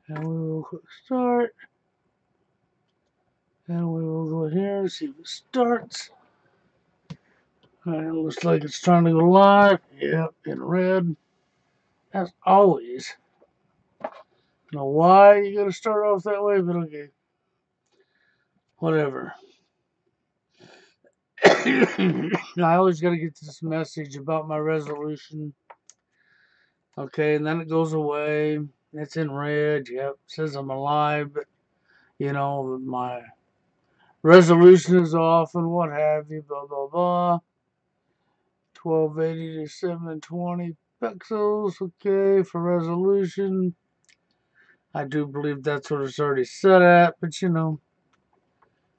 And we will click start. And we will go here and see if it starts. Alright, it looks like it's trying to go live. Yep, in red. As always. I don't know why you gotta start off that way, but okay. Whatever. I always gotta get this message about my resolution. Okay, and then it goes away. It's in red. Yep, it says I'm alive, but my resolution is off and what have you, blah blah blah. 1280 to 720 pixels, okay, for resolution. I do believe that's what it's already set at, but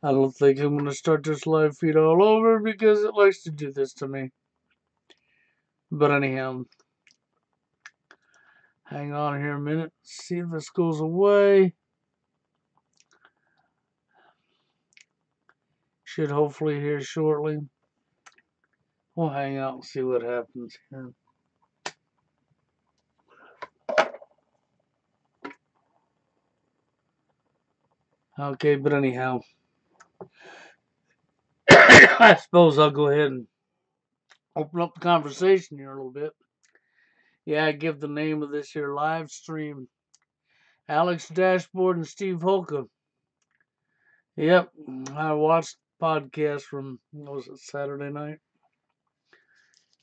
I don't think I'm going to start this live feed all over because it likes to do this to me. But anyhow, hang on here a minute, see if this goes away. Should hopefully here shortly. We'll hang out and see what happens here. Okay, but anyhow, I suppose I'll go ahead and open up the conversation here a little bit. Yeah, I give the name of this here live stream Alex Dashboard and Steve Hoca. Yep, I watched the podcast from, what was it, Saturday night?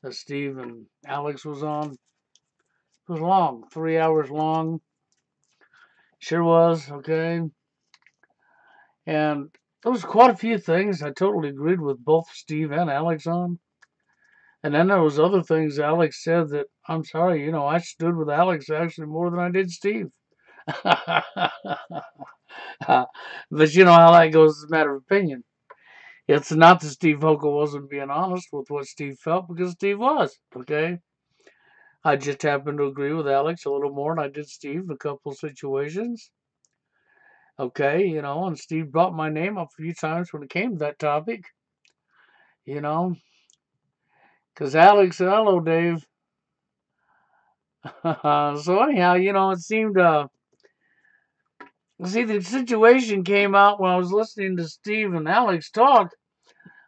That Steve and Alex was on. It was long, 3 hours long. Sure was, okay. And there was quite a few things I totally agreed with both Steve and Alex on. And then there was other things Alex said that, I'm sorry, I stood with Alex actually more than I did Steve. But you know how that goes, it's a matter of opinion. It's not that Steve Hochul wasn't being honest with what Steve felt, because Steve was, okay? I just happened to agree with Alex a little more than I did Steve in a couple of situations. Okay, and Steve brought my name up a few times when it came to that topic. Because Alex said, hello, Dave. So anyhow, it seemed, see, the situation came out when I was listening to Steve and Alex talk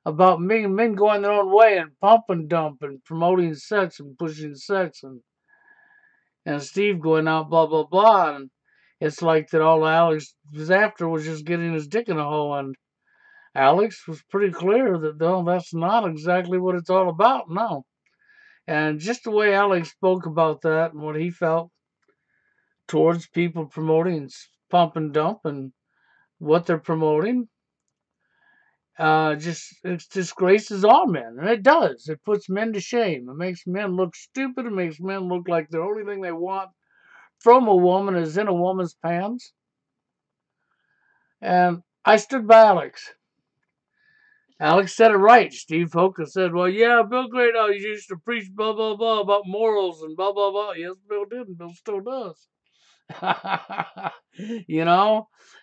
about men going their own way and pump and dump and promoting sex and pushing sex and Steve going out blah blah blah, and it's like that all Alex was after was just getting his dick in a hole, and Alex was pretty clear that no, that's not exactly what it's all about, no. And just the way Alex spoke about that and what he felt towards people promoting pump and dump and what they're promoting, it disgraces all men, and it does. It puts men to shame. It makes men look stupid. It makes men look like the only thing they want from a woman is in a woman's pants. And I stood by Alex. Alex said it right. Steve Hoca said, well, yeah, Bill Grado used to preach blah, blah, blah about morals and blah, blah, blah. Yes, Bill did, and Bill still does. And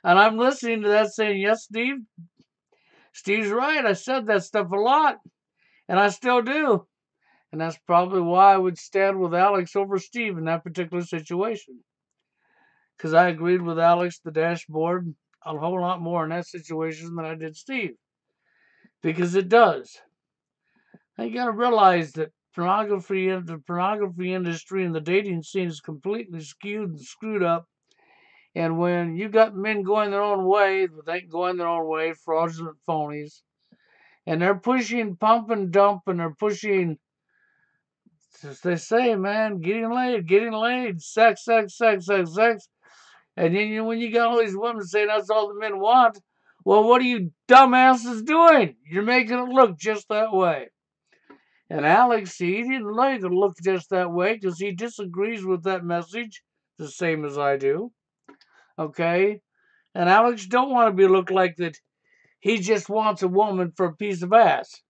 I'm listening to that saying, yes, Steve. Steve's right. I said that stuff a lot, and I still do. And that's probably why I would stand with Alex over Steve in that particular situation. Because I agreed with Alex, the dashboard, a whole lot more in that situation than I did Steve. Because it does. You got to realize that the pornography industry and the dating scene is completely skewed and screwed up. And when you got men going their own way, but they ain't going their own way, fraudulent phonies, and they're pushing pump and dump, and they're pushing, as they say, man, getting laid, sex, sex, sex, sex, sex. And then when you got all these women saying that's all the men want, well, what are you dumbasses doing? You're making it look just that way. And Alex, he didn't like it look just that way because he disagrees with that message the same as I do. Okay? And Alex don't want to be looked like that he just wants a woman for a piece of ass.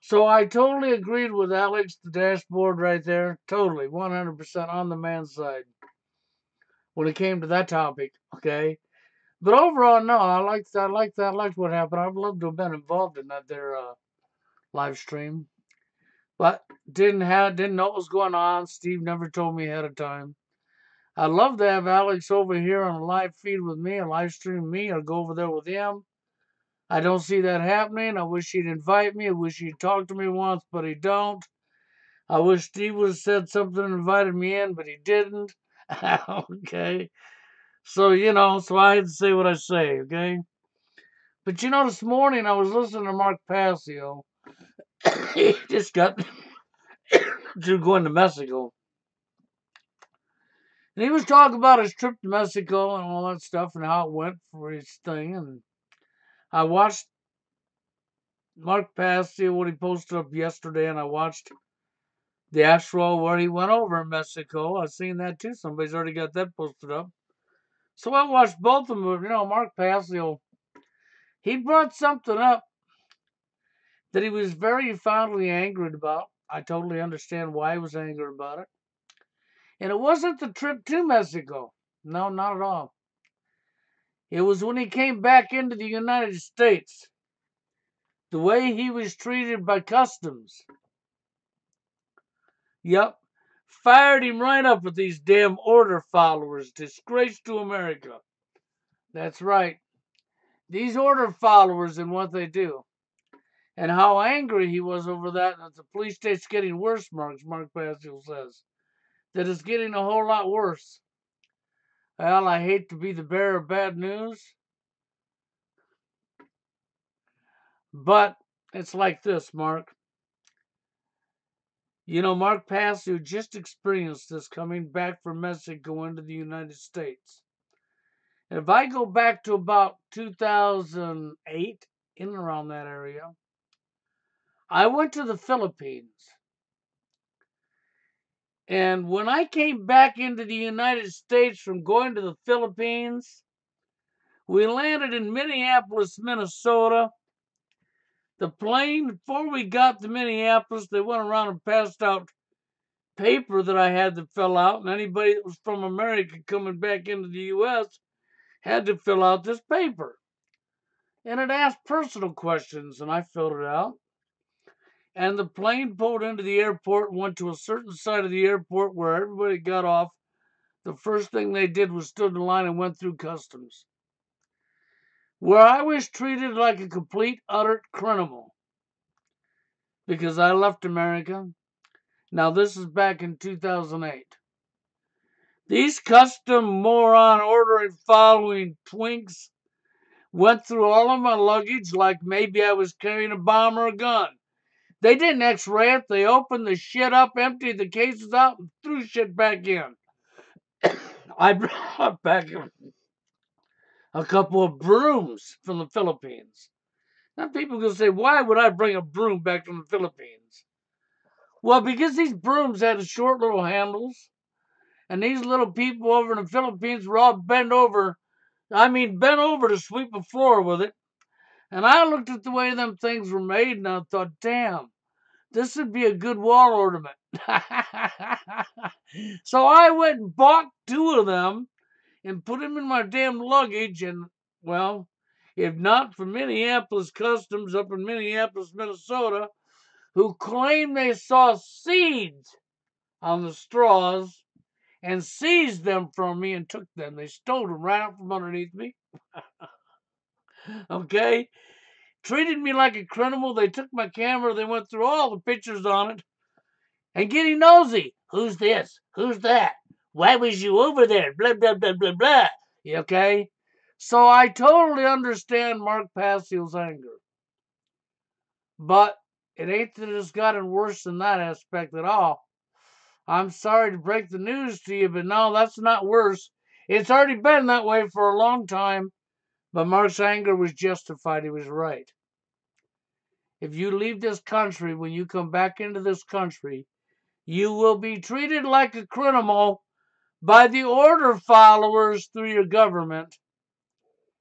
So I totally agreed with Alex, the dashboard right there. Totally, 100% on the man's side when it came to that topic. Okay? But overall, no, I liked what happened. I'd love to have been involved in that there live stream. But didn't know what was going on. Steve never told me ahead of time. I'd love to have Alex over here on a live feed with me, a live stream me, or go over there with him. I don't see that happening. I wish he'd invite me. I wish he'd talk to me once, but he don't. I wish Steve would have said something and invited me in, but he didn't. Okay. So, so I had to say what I say, okay? But this morning I was listening to Mark Passio. He just got through going to Mexico. And he was talking about his trip to Mexico and all that stuff and how it went for his thing. And I watched Mark Passio, what he posted up yesterday, and I watched the actual where he went over in Mexico. I've seen that too. Somebody's already got that posted up. So I watched both of them. Mark Passio, he brought something up that he was very fondly angered about. I totally understand why he was angered about it. And it wasn't the trip to Mexico. No, not at all. It was when he came back into the United States. The way he was treated by customs. Yep. Fired him right up with these damn order followers. Disgrace to America. That's right. These order followers and what they do. And how angry he was over that. That the police state's getting worse, Mark Passio says. That it's getting a whole lot worse. Well, I hate to be the bearer of bad news. But it's like this, Mark. Mark Passio just experienced this coming back from Mexico into the United States. And if I go back to about 2008, in and around that area, I went to the Philippines. And when I came back into the United States from going to the Philippines, we landed in Minneapolis, Minnesota. The plane, before we got to Minneapolis, they went around and passed out paper that I had to fill out, and anybody that was from America coming back into the U.S. had to fill out this paper. And it asked personal questions, and I filled it out. And the plane pulled into the airport and went to a certain side of the airport where everybody got off. The first thing they did was stood in line and went through customs, where I was treated like a complete, utter criminal because I left America. Now, this is back in 2008. These custom moron ordering following twinks went through all of my luggage like maybe I was carrying a bomb or a gun. They didn't x-ray it. They opened the shit up, emptied the cases out, and threw shit back in. I brought back a couple of brooms from the Philippines. Now people can say, why would I bring a broom back from the Philippines? Well, because these brooms had short little handles, and these little people over in the Philippines were all bent over. I mean, bent over to sweep the floor with it. And I looked at the way them things were made, and I thought, damn, this would be a good wall ornament. So I went and bought two of them and put them in my damn luggage. And, well, if not for Minneapolis Customs up in Minneapolis, Minnesota, who claimed they saw seeds on the straws and seized them from me and took them. They stole them right out from underneath me. Okay? Treated me like a criminal. They took my camera. They went through all the pictures on it. And getting nosy. Who's this? Who's that? Why was you over there? Blah, blah, blah, blah, blah. Okay? So I totally understand Mark Passio's anger. But it ain't that it's gotten worse than that aspect at all. I'm sorry to break the news to you, but no, that's not worse. It's already been that way for a long time. But Mark's anger was justified. He was right. If you leave this country, when you come back into this country, you will be treated like a criminal by the order followers through your government.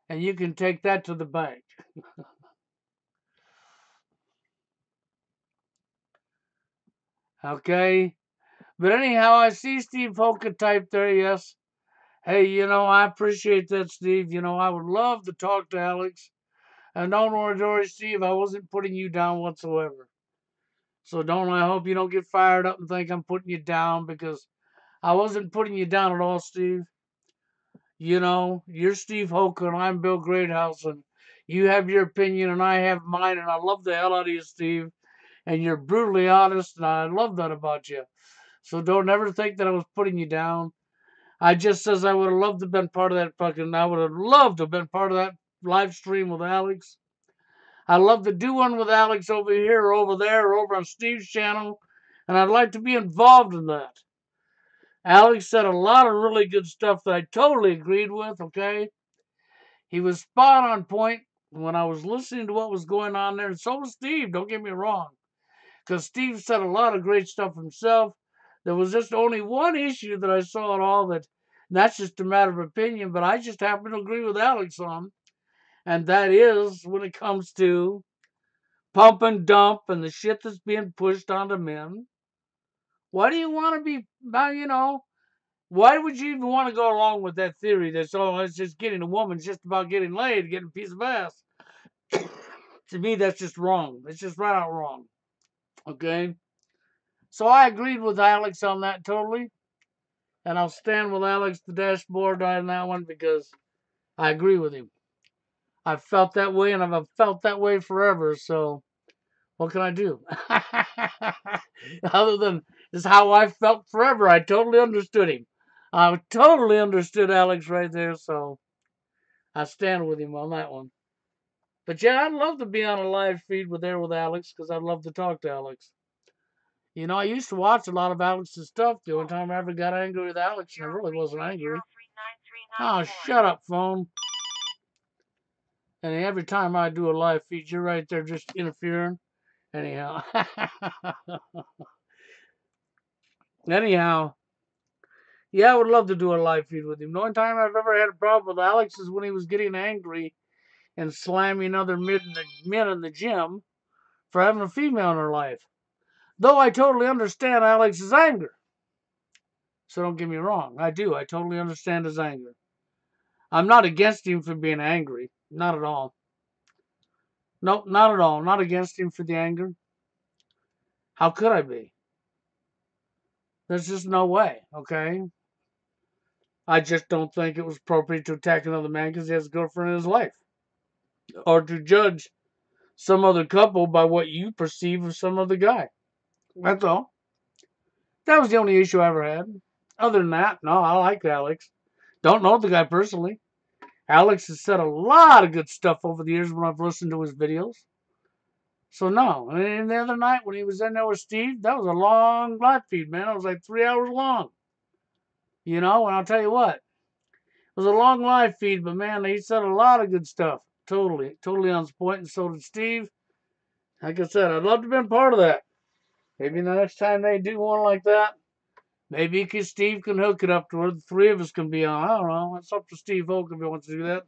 And you can take that to the bank. Okay? But anyhow, I see Steve Hoca type there, yes. Hey, I appreciate that, Steve. I would love to talk to Alex. And don't worry, Steve, I wasn't putting you down whatsoever. So I hope you don't get fired up and think I'm putting you down because I wasn't putting you down at all, Steve. You know, you're Steve Hoca and I'm Bill Greathouse, and you have your opinion and I have mine, and I love the hell out of you, Steve. And you're brutally honest, and I love that about you. So don't ever think that I was putting you down. I just says I would have loved to have been part of that fucking. I would have loved to have been part of that live stream with Alex. I'd love to do one with Alex over here or over there or over on Steve's channel, and I'd like to be involved in that. Alex said a lot of really good stuff that I totally agreed with, okay? He was spot on point when I was listening to what was going on there, and so was Steve, don't get me wrong. Because Steve said a lot of great stuff himself. There was just only one issue that I saw at all that's just a matter of opinion, but I just happen to agree with Alex on, and that is when it comes to pump and dump and the shit that's being pushed onto men. Why do you want to be, why would you even want to go along with that theory that, oh, it's just getting a woman, just about getting laid, getting a piece of ass? To me, that's just wrong. It's just right out wrong. Okay? So I agreed with Alex on that totally. And I'll stand with Alex the dashboard on that one because I agree with him. I've felt that way and I've felt that way forever. So what can I do? Other than this is how I felt forever. I totally understood him. I totally understood Alex right there. So I stand with him on that one. But yeah, I'd love to be on a live feed with Alex because I'd love to talk to Alex. You know, I used to watch a lot of Alex's stuff. The only time I ever got angry with Alex, and I really wasn't angry. Oh, shut up, phone. And every time I do a live feed, you're right there just interfering. Anyhow. Anyhow. Yeah, I would love to do a live feed with him. The only time I've ever had a problem with Alex is when he was getting angry and slamming other men in the gym for having a female in their life. Though I totally understand Alex's anger. So don't get me wrong. I do. I totally understand his anger. I'm not against him for being angry. Not at all. Nope, not at all. Not against him for the anger. How could I be? There's just no way, okay? I just don't think it was appropriate to attack another man because he has a girlfriend in his life. Or to judge some other couple by what you perceive of some other guy. That's all. That was the only issue I ever had. Other than that, no, I like Alex. Don't know the guy personally. Alex has said a lot of good stuff over the years when I've listened to his videos. So no. And the other night when he was in there with Steve, that was a long live feed, man. It was like 3 hours long. You know, and I'll tell you what. It was a long live feed, but man, he said a lot of good stuff. Totally on point, and so did Steve. Like I said, I'd love to have been part of that. Maybe the next time they do one like that, maybe Steve can hook it up to where the three of us can be on. I don't know. It's up to Steve Hoke if he wants to do that.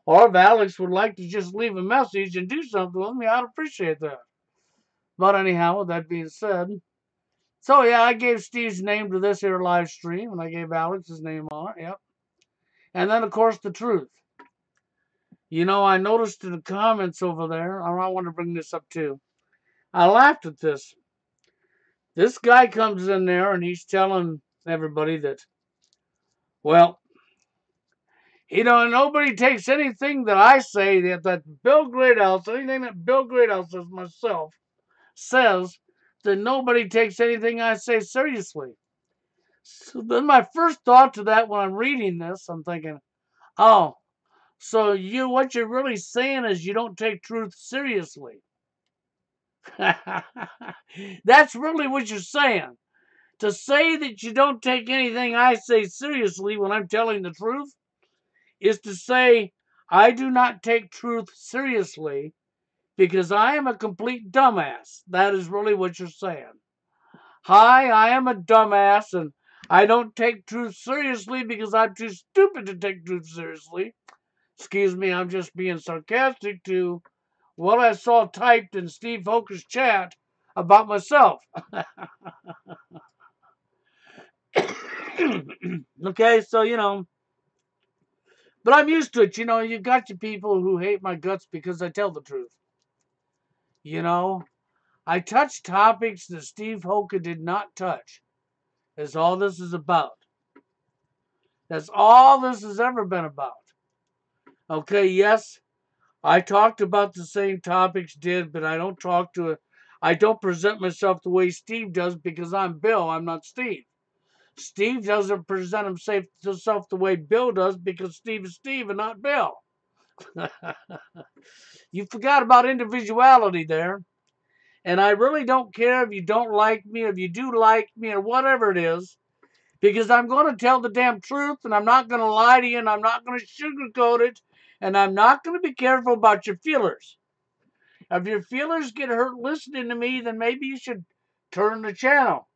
Or if Alex would like to just leave a message and do something with me, I'd appreciate that. But anyhow, with that being said, so yeah, I gave Steve's name to this here live stream, and I gave Alex's name on it. Yep. And then, of course, the truth. You know, I noticed in the comments over there, and I want to bring this up too. I laughed at this. This guy comes in there and he's telling everybody that, well, you know, nobody takes anything that I say, that Bill Greathouse, anything that Bill Greathouse says myself, says that nobody takes anything I say seriously. So then my first thought to that when I'm reading this, I'm thinking, oh, so what you're really saying is you don't take truth seriously. That's really what you're saying. To say that you don't take anything I say seriously when I'm telling the truth is to say I do not take truth seriously because I am a complete dumbass. That is really what you're saying. Hi, I am a dumbass and I don't take truth seriously because I'm too stupid to take truth seriously. Excuse me, I'm just being sarcastic to what I saw typed in Steve Hoker's chat about myself. Okay, so, you know, but I'm used to it. You know, you got your people who hate my guts because I tell the truth. You know, I touch topics that Steve Hoka did not touch. That's all this is about. That's all this has ever been about. Okay, yes, I talked about the same topics did, but I don't talk to it. I don't present myself the way Steve does because I'm Bill. I'm not Steve. Steve doesn't present himself the way Bill does because Steve is Steve and not Bill. You forgot about individuality there. And I really don't care if you don't like me, if you do like me, or whatever it is, because I'm going to tell the damn truth and I'm not going to lie to you and I'm not going to sugarcoat it and I'm not going to be careful about your feelers. If your feelers get hurt listening to me, then maybe you should turn the channel.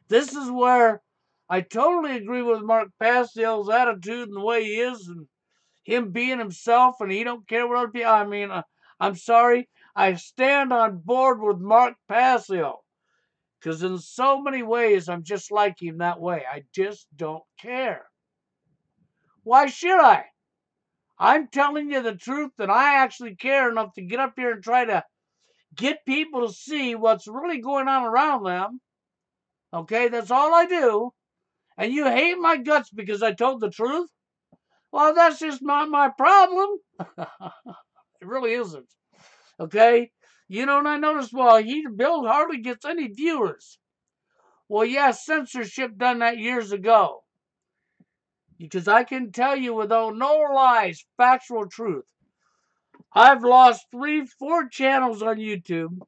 This is where I totally agree with Mark Pastiel's attitude and the way he is and him being himself and he don't care what other people. I mean, I'm sorry. I stand on board with Mark Pastiel because in so many ways I'm just like him that way. I just don't care. Why should I? I'm telling you the truth and I actually care enough to get up here and try to get people to see what's really going on around them. Okay, that's all I do. And you hate my guts because I told the truth? Well, that's just not my problem. It really isn't. Okay? You know, and I noticed, well, Bill hardly gets any viewers. Well, yeah, censorship done that years ago. Because I can tell you without no lies, factual truth. I've lost 3, 4 channels on YouTube.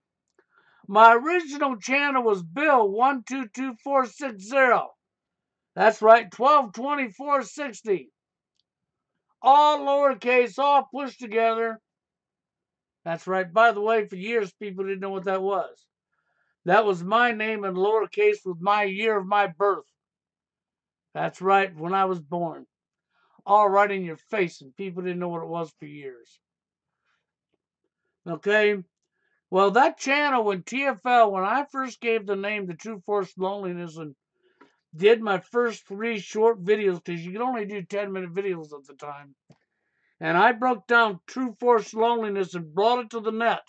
My original channel was Bill 122460. That's right, 122460. All lowercase, all pushed together. That's right. By the way, for years people didn't know what that was. That was my name in lowercase with my year of my birth. That's right, when I was born. All right in your face, and people didn't know what it was for years. Okay? Well, that channel, when TFL, when I first gave the name to True Force Loneliness and did my first 3 short videos, because you could only do 10-minute videos at the time, and I broke down True Force Loneliness and brought it to the net.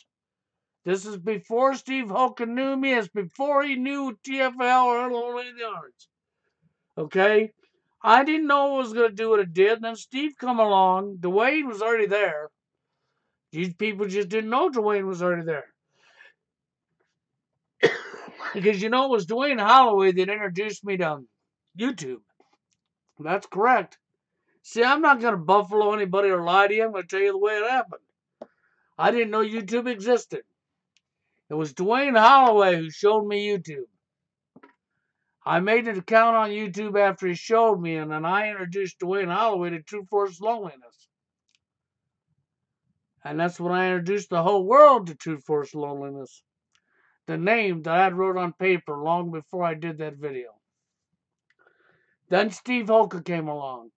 This is before Steve Hoca knew me. It's before he knew TFL or Lonely the Arts. Okay? I didn't know it was going to do what it did. And then Steve come along. Dwayne was already there. These people just didn't know Dwayne was already there. Because, you know, it was Dwayne Holloway that introduced me to YouTube. That's correct. See, I'm not going to buffalo anybody or lie to you. I'm going to tell you the way it happened. I didn't know YouTube existed. It was Dwayne Holloway who showed me YouTube. I made an account on YouTube after he showed me, and then I introduced Dwayne Holloway to True Force Loneliness. And that's when I introduced the whole world to True Force Loneliness. The name that I wrote on paper long before I did that video. Then Steve Hoca came along.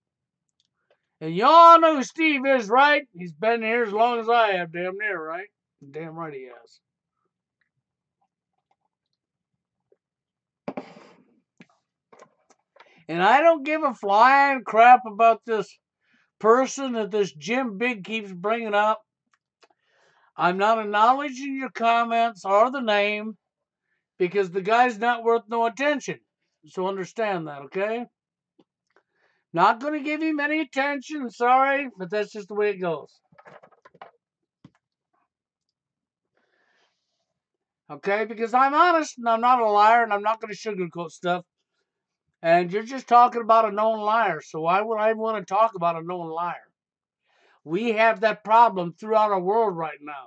And y'all know who Steve is, right? He's been here as long as I have, damn near, right? Damn right he has. And I don't give a flying crap about this person that this Jim Big keeps bringing up. I'm not acknowledging your comments or the name because the guy's not worth no attention. So understand that, okay? Not going to give him any attention. Sorry, but that's just the way it goes. Okay? Because I'm honest and I'm not a liar and I'm not going to sugarcoat stuff. And you're just talking about a known liar. So why would I want to talk about a known liar? We have that problem throughout our world right now.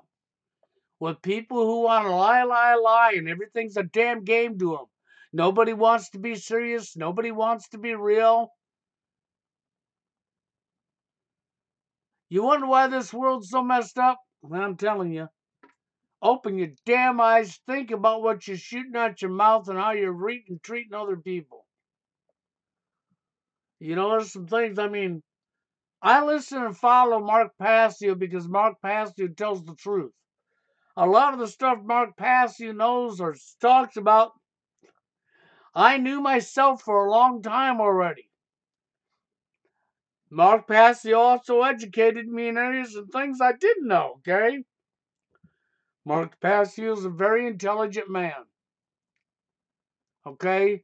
With people who want to lie, lie, lie, and everything's a damn game to them. Nobody wants to be serious. Nobody wants to be real. You wonder why this world's so messed up? Well, I'm telling you. Open your damn eyes. Think about what you're shooting out your mouth and how you're treating other people. You know, there's some things, I mean, I listen and follow Mark Passio because Mark Passio tells the truth. A lot of the stuff Mark Passio knows or talks about, I knew myself for a long time already. Mark Passio also educated me in areas and things I didn't know, okay? Mark Passio is a very intelligent man. Okay?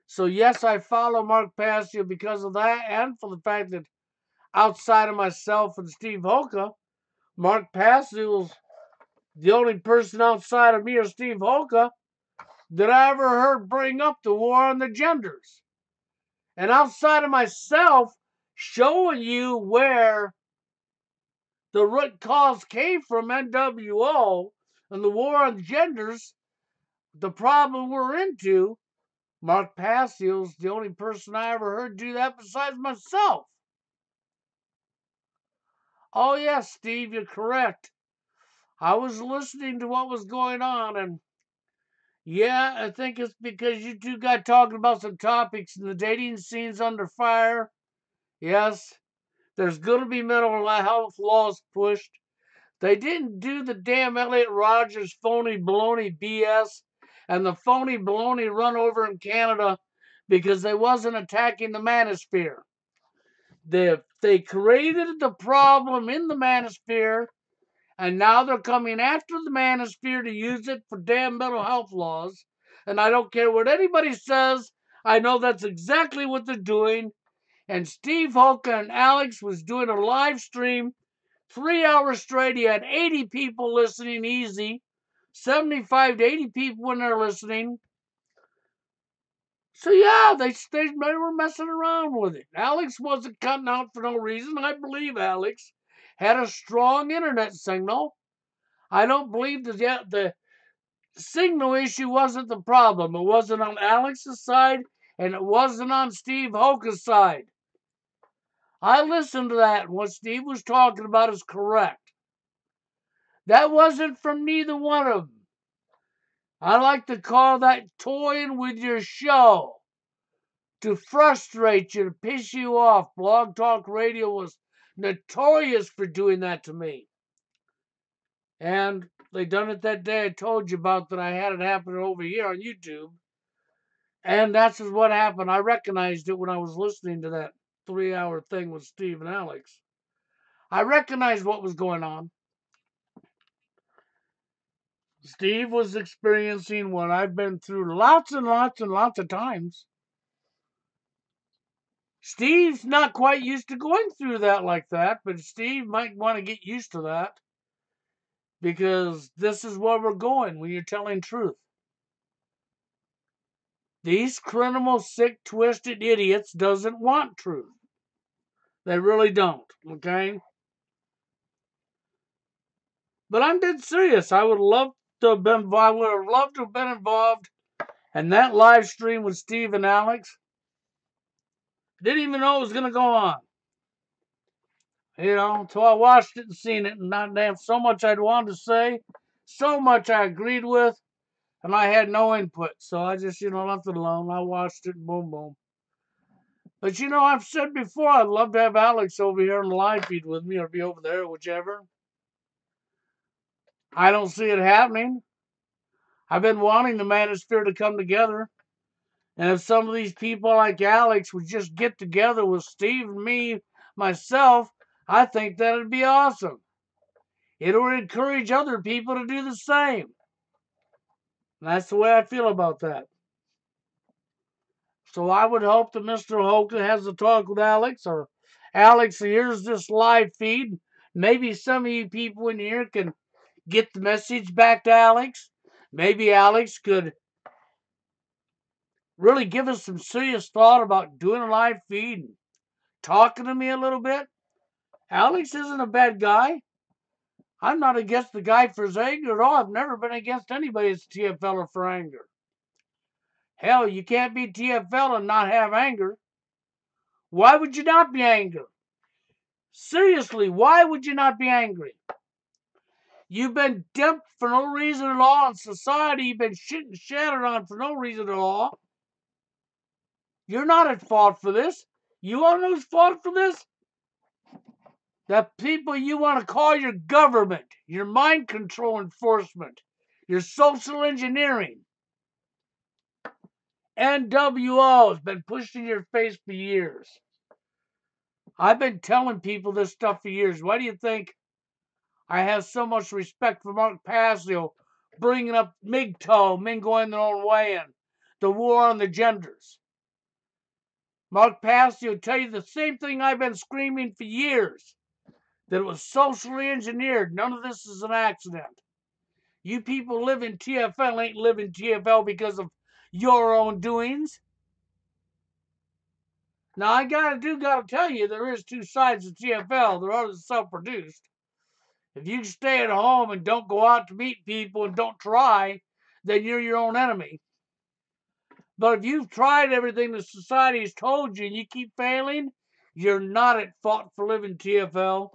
So, yes, I follow Mark Passio because of that and for the fact that outside of myself and Steve Hoca, Mark Passio's the only person outside of me or Steve Hoca that I ever heard bring up the war on the genders. And outside of myself showing you where the root cause came from NWO and the war on genders, the problem we're into, Mark Passio's the only person I ever heard do that besides myself. Oh, yes, Steve, you're correct. I was listening to what was going on, and yeah, I think it's because you two got talking about some topics and the dating scene's under fire. Yes, there's going to be mental health laws pushed. They didn't do the damn Elliot Rogers phony baloney BS and the phony baloney run over in Canada because they wasn't attacking the manosphere. They created the problem in the manosphere, and now they're coming after the manosphere to use it for damn mental health laws. And I don't care what anybody says. I know that's exactly what they're doing. And Steve Hoca and Alex was doing a live stream 3 hours straight. He had 80 people listening easy, 75 to 80 people when they're listening. So yeah, they were messing around with it. Alex wasn't cutting out for no reason. I believe Alex had a strong internet signal. I don't believe that the signal issue wasn't the problem. It wasn't on Alex's side, and it wasn't on Steve Hoca's side. I listened to that, and what Steve was talking about is correct. That wasn't from neither one of them. I like to call that toying with your show to frustrate you, to piss you off. Blog Talk Radio was notorious for doing that to me. And they done it that day I told you about that I had it happen over here on YouTube. And that's just what happened. I recognized it when I was listening to that 3 hour thing with Steve and Alex. I recognized what was going on. Steve was experiencing what I've been through lots and lots and lots of times. Steve's not quite used to going through that like that, but Steve might want to get used to that because this is where we're going when you're telling truth. These criminal, sick, twisted idiots doesn't want truth. They really don't, okay? But I'm dead serious. I would love to have been involved. I would have loved to have been involved in that live stream with Steve and Alex. Didn't even know it was going to go on. You know, until I watched it and seen it, and not damn so much I'd wanted to say, so much I agreed with, and I had no input. So I just, left it alone. I watched it, boom, boom. But I've said before, I'd love to have Alex over here on the live feed with me or be over there, whichever. I don't see it happening. I've been wanting the manosphere to come together. And if some of these people like Alex would just get together with Steve and me, myself, I think that'd be awesome. It would encourage other people to do the same. And that's the way I feel about that. So I would hope that Mr. Hoka has a talk with Alex, or Alex hears this live feed. Maybe some of you people in here can get the message back to Alex. Maybe Alex could really give us some serious thought about doing a live feed and talking to me a little bit. Alex isn't a bad guy. I'm not against the guy for his anger at all. I've never been against anybody that's TFL for anger. Hell, you can't be TFL and not have anger. Why would you not be angry? Seriously, why would you not be angry? You've been dumped for no reason at all in society. You've been shit and shattered on for no reason at all. You're not at fault for this. You want to know who's fault for this? The people you want to call your government, your mind control enforcement, your social engineering. NWO has been pushed in your face for years. I've been telling people this stuff for years. Why do you think I have so much respect for Mark Passio bringing up MGTOW, men going their own way, and the war on the genders. Mark Passy will tell you the same thing I've been screaming for years, that it was socially engineered. None of this is an accident. You people live in TFL ain't living TFL because of your own doings. Now, I gotta tell you, there is two sides of TFL. There are the self-produced. If you stay at home and don't go out to meet people and don't try, then you're your own enemy. But if you've tried everything the society's told you and you keep failing, you're not at fault for living TFL.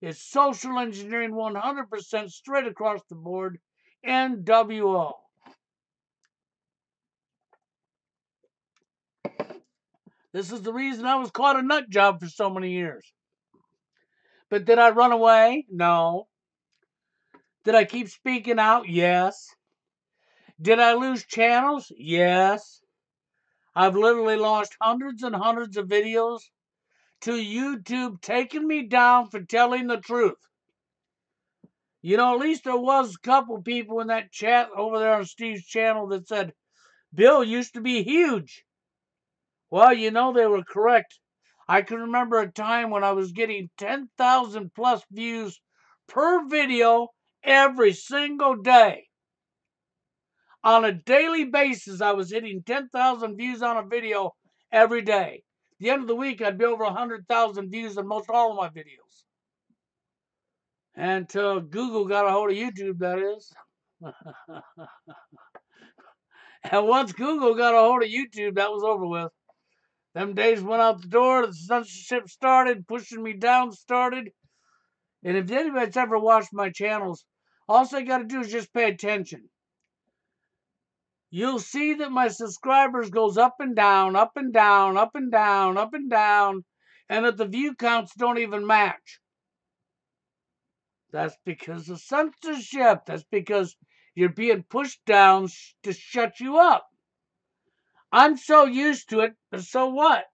It's social engineering 100% straight across the board. NWO. This is the reason I was caught a nut job for so many years. But did I run away? No. Did I keep speaking out? Yes. Did I lose channels? Yes. I've literally lost hundreds and hundreds of videos to YouTube taking me down for telling the truth. You know, at least there was a couple people in that chat over there on Steve's channel that said, Bill used to be huge. Well, you know, they were correct. I can remember a time when I was getting 10,000 plus views per video every single day. On a daily basis, I was hitting 10,000 views on a video every day. At the end of the week, I'd be over 100,000 views on most all of my videos. Until Google got a hold of YouTube, that is. And once Google got a hold of YouTube, that was over with. Them days went out the door, the censorship started, pushing me down started. And if anybody's ever watched my channels, all you got to do is just pay attention. You'll see that my subscribers goes up and down, up and down, up and down, up and down, and that the view counts don't even match. That's because of censorship. That's because you're being pushed down to shut you up. I'm so used to it, but so what?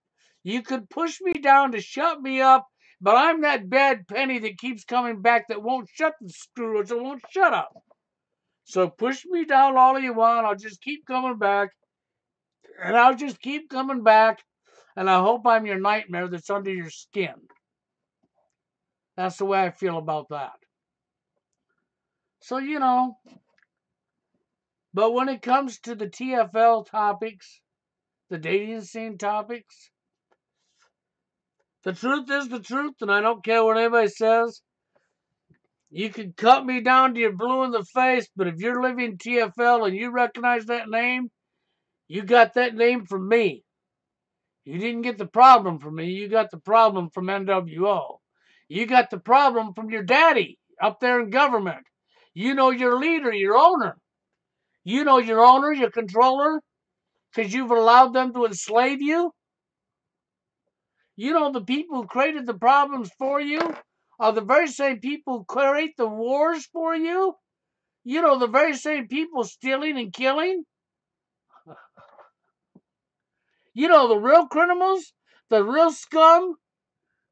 You could push me down to shut me up, but I'm that bad penny that keeps coming back that won't shut the screws or won't shut up. So push me down all you want. I'll just keep coming back. And I'll just keep coming back. And I hope I'm your nightmare that's under your skin. That's the way I feel about that. So, you know. But when it comes to the TFL topics, the dating scene topics, the truth is the truth, and I don't care what anybody says. You can cut me down to your blue in the face, but if you're living TFL and you recognize that name, you got that name from me. You didn't get the problem from me. You got the problem from NWO. You got the problem from your daddy up there in government. You know your leader, your owner. You know your owner, your controller, because you've allowed them to enslave you. You know the people who created the problems for you are the very same people who create the wars for you. You know the very same people stealing and killing. You know the real criminals, the real scum.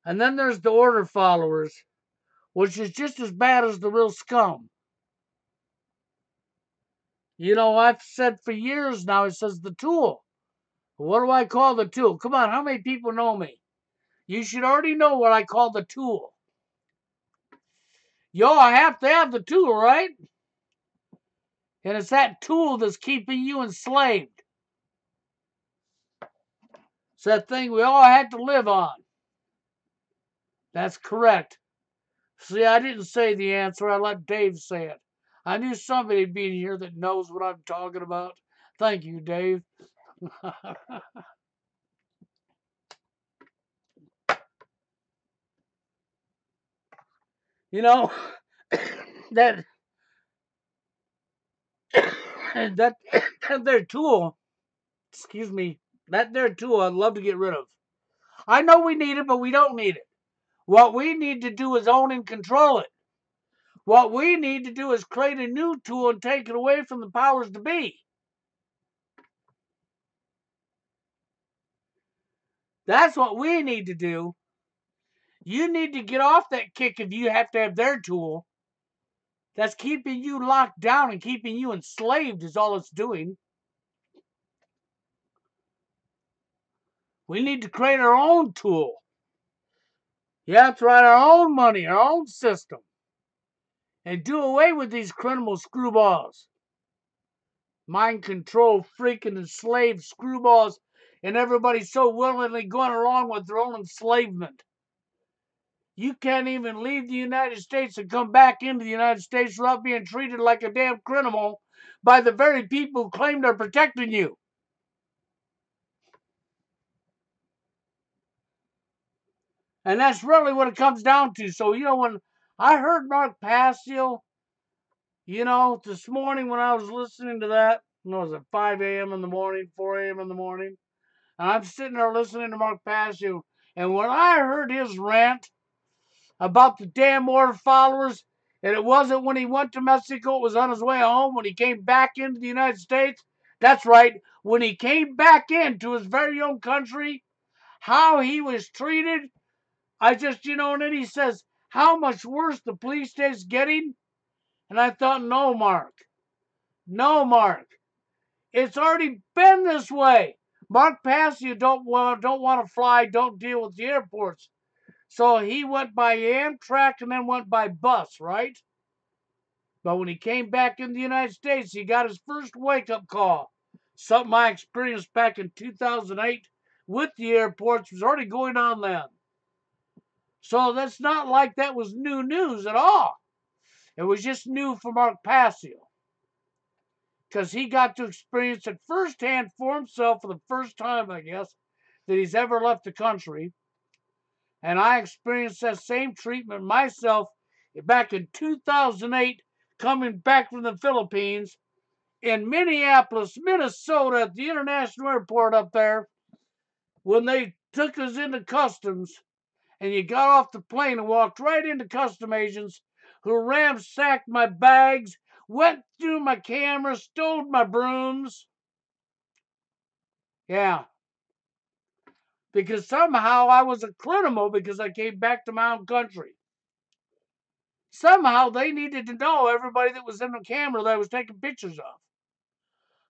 And then there's the order followers, which is just as bad as the real scum. You know, I've said for years now, it says the tool. What do I call the tool? Come on, how many people know me? You should already know what I call the tool. Yo, I have to have the tool, right? And it's that tool that's keeping you enslaved. It's that thing we all had to live on. That's correct. See, I didn't say the answer. I let Dave say it. I knew somebody being here that knows what I'm talking about. Thank you, Dave. You know, that that their tool, excuse me, that their tool I'd love to get rid of. I know we need it, but we don't need it. What we need to do is own and control it. What we need to do is create a new tool and take it away from the powers to be. That's what we need to do. You need to get off that kick if you have to have their tool. That's keeping you locked down and keeping you enslaved is all it's doing. We need to create our own tool. Yeah, that's right, our own money, our own system. And do away with these criminal screwballs. Mind control, freaking enslaved screwballs, and everybody so willingly going along with their own enslavement. You can't even leave the United States and come back into the United States without being treated like a damn criminal by the very people who claim they're protecting you. And that's really what it comes down to. So, when I heard Mark Passio, this morning when I was listening to that, was it 5 a.m. in the morning, 4 a.m. in the morning? And I'm sitting there listening to Mark Passio. And when I heard his rant about the damn war followers, and it wasn't when he went to Mexico, it was on his way home, when he came back into the United States. That's right, when he came back into his very own country, how he was treated. And then he says, how much worse the police state's getting? And I thought, no, Mark. No, Mark. It's already been this way. Mark Passio don't want to fly, don't deal with the airports. So he went by Amtrak and then went by bus, right? But when he came back in the United States, he got his first wake-up call. Something I experienced back in 2008 with the airports was already going on then. So that's not like that was new news at all. It was just new for Mark Passio. Because he got to experience it firsthand for himself for the first time, I guess, that he's ever left the country. And I experienced that same treatment myself back in 2008, coming back from the Philippines in Minneapolis, Minnesota, at the international airport up there, when they took us into customs. And you got off the plane and walked right into custom agents who ransacked my bags, went through my camera, stole my brooms. Yeah. Because somehow I was a criminal because I came back to my own country. Somehow they needed to know everybody that was in the camera that I was taking pictures of.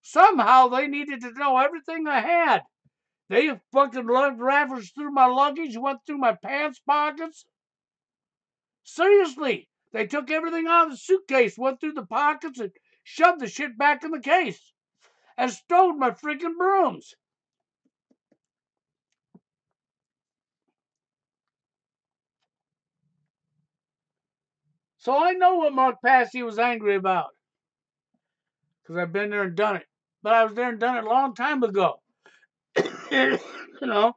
Somehow they needed to know everything I had. They fucking ravaged through my luggage, went through my pants pockets. Seriously, they took everything out of the suitcase, went through the pockets, and shoved the shit back in the case. And stole my freaking brooms. So I know what Mark Passy was angry about. Because I've been there and done it. But I was there and done it a long time ago. you know,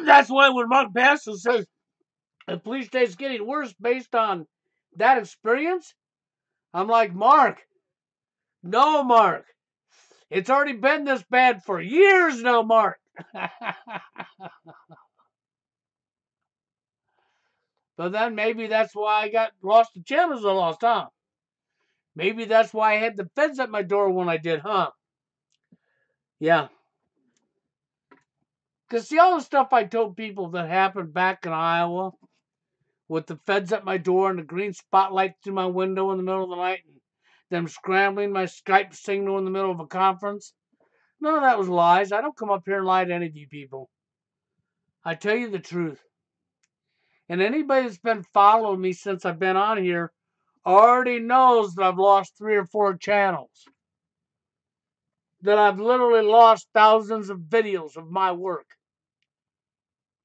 that's why when Mark Passy says the police state's getting worse based on that experience, I'm like, Mark, no, Mark. It's already been this bad for years now, Mark. But then maybe that's why I got lost the channels I lost, huh? Maybe that's why I had the feds at my door when I did, huh? Yeah. Because see, all the stuff I told people that happened back in Iowa with the feds at my door and the green spotlight through my window in the middle of the night and them scrambling my Skype signal in the middle of a conference, none of that was lies. I don't come up here and lie to any of you people. I tell you the truth. And anybody that's been following me since I've been on here already knows that I've lost 3 or 4 channels. That I've literally lost thousands of videos of my work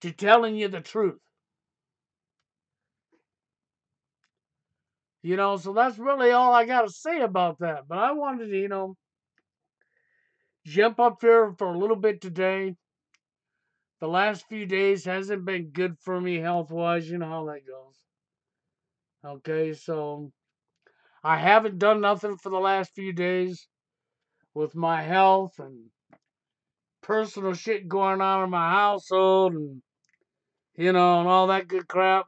to telling you the truth. So that's really all I got to say about that. But I wanted to, jump up here for a little bit today. The last few days hasn't been good for me health-wise. You know how that goes. Okay, so I haven't done nothing for the last few days with my health and personal shit going on in my household and, and all that good crap.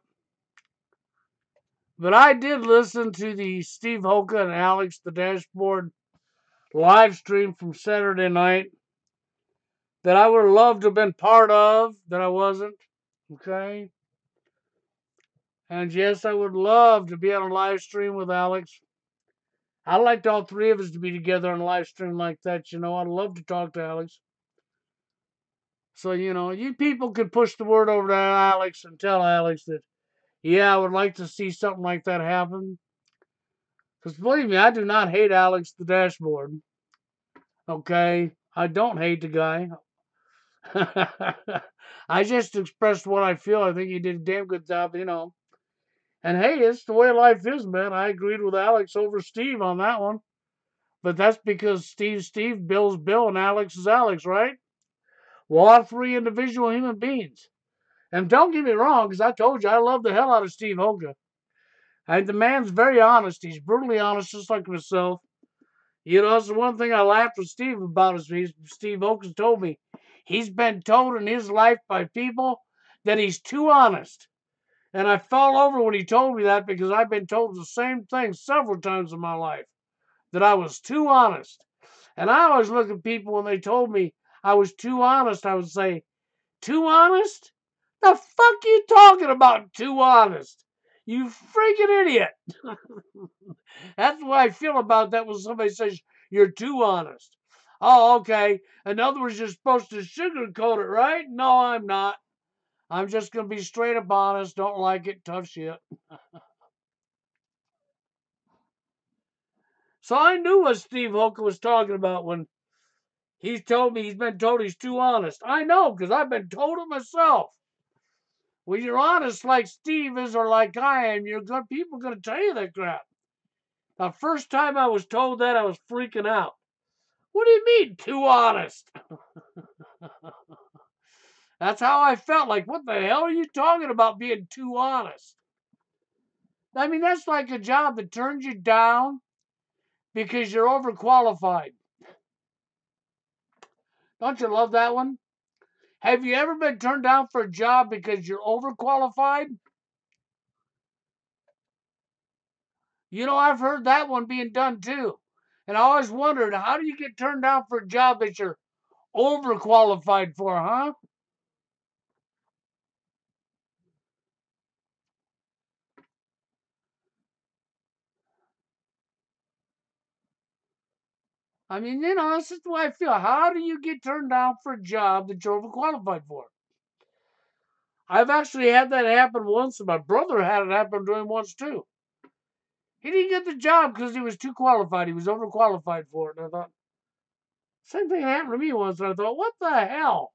But I did listen to the Steve Hoca and Alex the Dashboard live stream from Saturday night that I would have loved to have been part of, that I wasn't. Okay? And yes, I would love to be on a live stream with Alex. I'd like all 3 of us to be together on a live stream like that. I'd love to talk to Alex. So, you people could push the word over to Alex and tell Alex that, yeah, I would like to see something like that happen. Because believe me, I do not hate Alex the dashboard. Okay? I don't hate the guy. I just expressed what I feel. I think he did a damn good job. And hey, it's the way life is, man. I agreed with Alex over Steve on that one. But that's because Steve's Steve, Bill's Bill, and Alex is Alex, right? Well, all three individual human beings. And don't get me wrong, because I told you I love the hell out of Steve Hoca. The man's very honest. He's brutally honest, just like myself. That's the one thing I laughed with Steve about is Steve Oakes told me he's been told in his life by people that he's too honest. And I fell over when he told me that because I've been told the same thing several times in my life, that I was too honest. And I always look at people when they told me I was too honest, I would say, too honest? The fuck you talking about, too honest? You freaking idiot. That's the way I feel about that when somebody says you're too honest. Oh, okay. In other words, you're supposed to sugarcoat it, right? No, I'm not. I'm just going to be straight up honest. Don't like it. Tough shit. So I knew what Steve Hoka was talking about when he's told me he's been told he's too honest. I know because I've been told it myself. When you're honest like Steve is or like I am, people are going to tell you that crap. The first time I was told that, I was freaking out. What do you mean, too honest? That's how I felt. Like, what the hell are you talking about being too honest? I mean, that's like a job that turns you down because you're overqualified. Don't you love that one? Have you ever been turned down for a job because you're overqualified? I've heard that one being done too. And I always wondered, how do you get turned down for a job that you're overqualified for, huh? I mean, that's just the way I feel. How do you get turned down for a job that you're overqualified for? I've actually had that happen once, and my brother had it happen to him once too. He didn't get the job because he was too qualified. He was overqualified for it. And I thought, same thing happened to me once, and I thought, what the hell?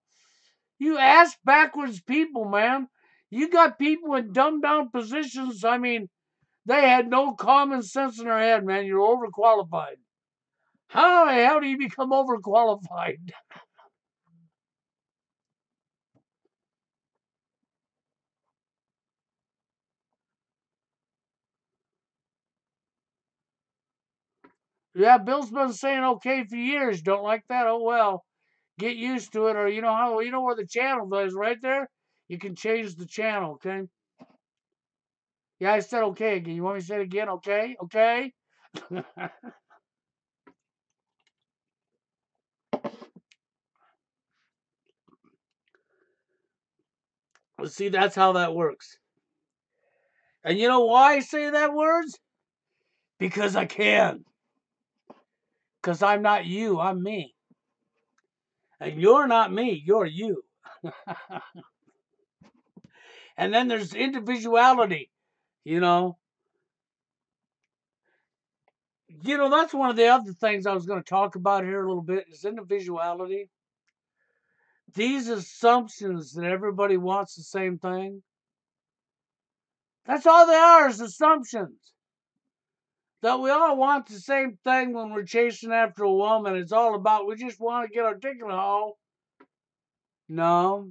You ass backwards people, man. You got people in dumbed down positions. I mean, they had no common sense in their head, man. You're overqualified. How the hell do you become overqualified? Yeah, Bill's been saying okay for years. Don't like that? Oh well. Get used to it, or where the channel is right there? You can change the channel, okay? Yeah, I said okay again. You want me to say it again? Okay? Okay? Well, see, that's how that works. And you know why I say that words? Because I can. Because I'm not you, I'm me. And you're not me, you're you. And then there's individuality, you know. That's one of the other things I was going to talk about here a little bit is individuality. These assumptions that everybody wants the same thing. That's all they are is assumptions. That we all want the same thing when we're chasing after a woman. It's all about we just want to get our dick in the hole. No.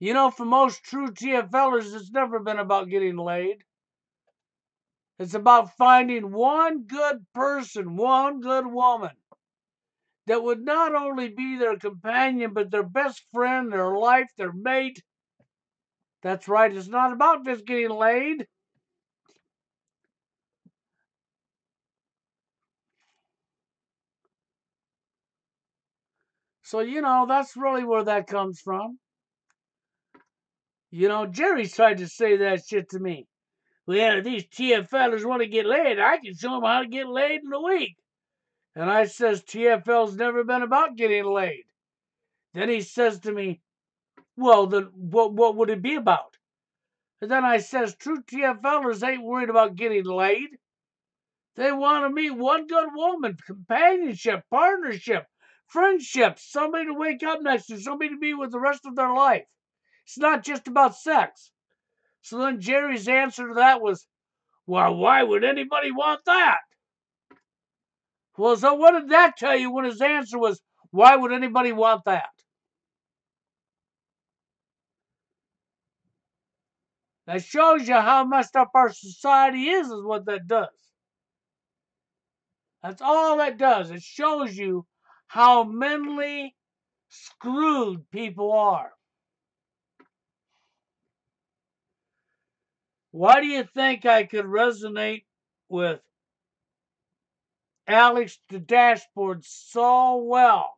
For most true TFLers, it's never been about getting laid. It's about finding one good person, one good woman that would not only be their companion, but their best friend, their life, their mate. That's right, it's not about just getting laid. So, that's really where that comes from. Jerry's tried to say that shit to me. Well, if these TFLers want to get laid, I can show them how to get laid in a week. And I says, TFL's never been about getting laid. Then he says to me, Well, then what would it be about? And then I says, true TFLers ain't worried about getting laid. They want to meet one good woman, companionship, partnership, friendship, somebody to wake up next to, somebody to be with the rest of their life. It's not just about sex. So then Jerry's answer to that was, well, why would anybody want that? Well, so what did that tell you when his answer was, why would anybody want that? That shows you how messed up our society is what that does. That's all that does. It shows you how mentally screwed people are. Why do you think I could resonate with Alex the Dashboard so well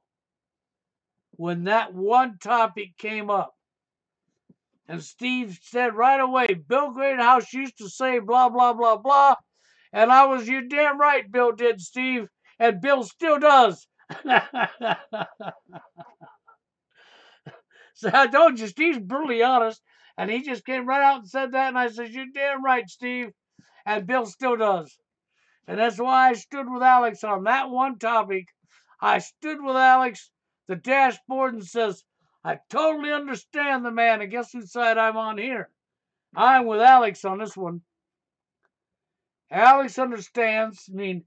when that one topic came up? And Steve said right away, Bill Greathouse used to say blah, blah, blah, blah. And I was, you're damn right, Bill did, Steve. And Bill still does. So I told you, Steve's brutally honest. And he just came right out and said that. And I said, you're damn right, Steve. And Bill still does. And that's why I stood with Alex on that one topic. I stood with Alex, the dashboard, and says, I totally understand the man. And guess whose side I'm on here? I'm with Alex on this one. Alex understands. I mean,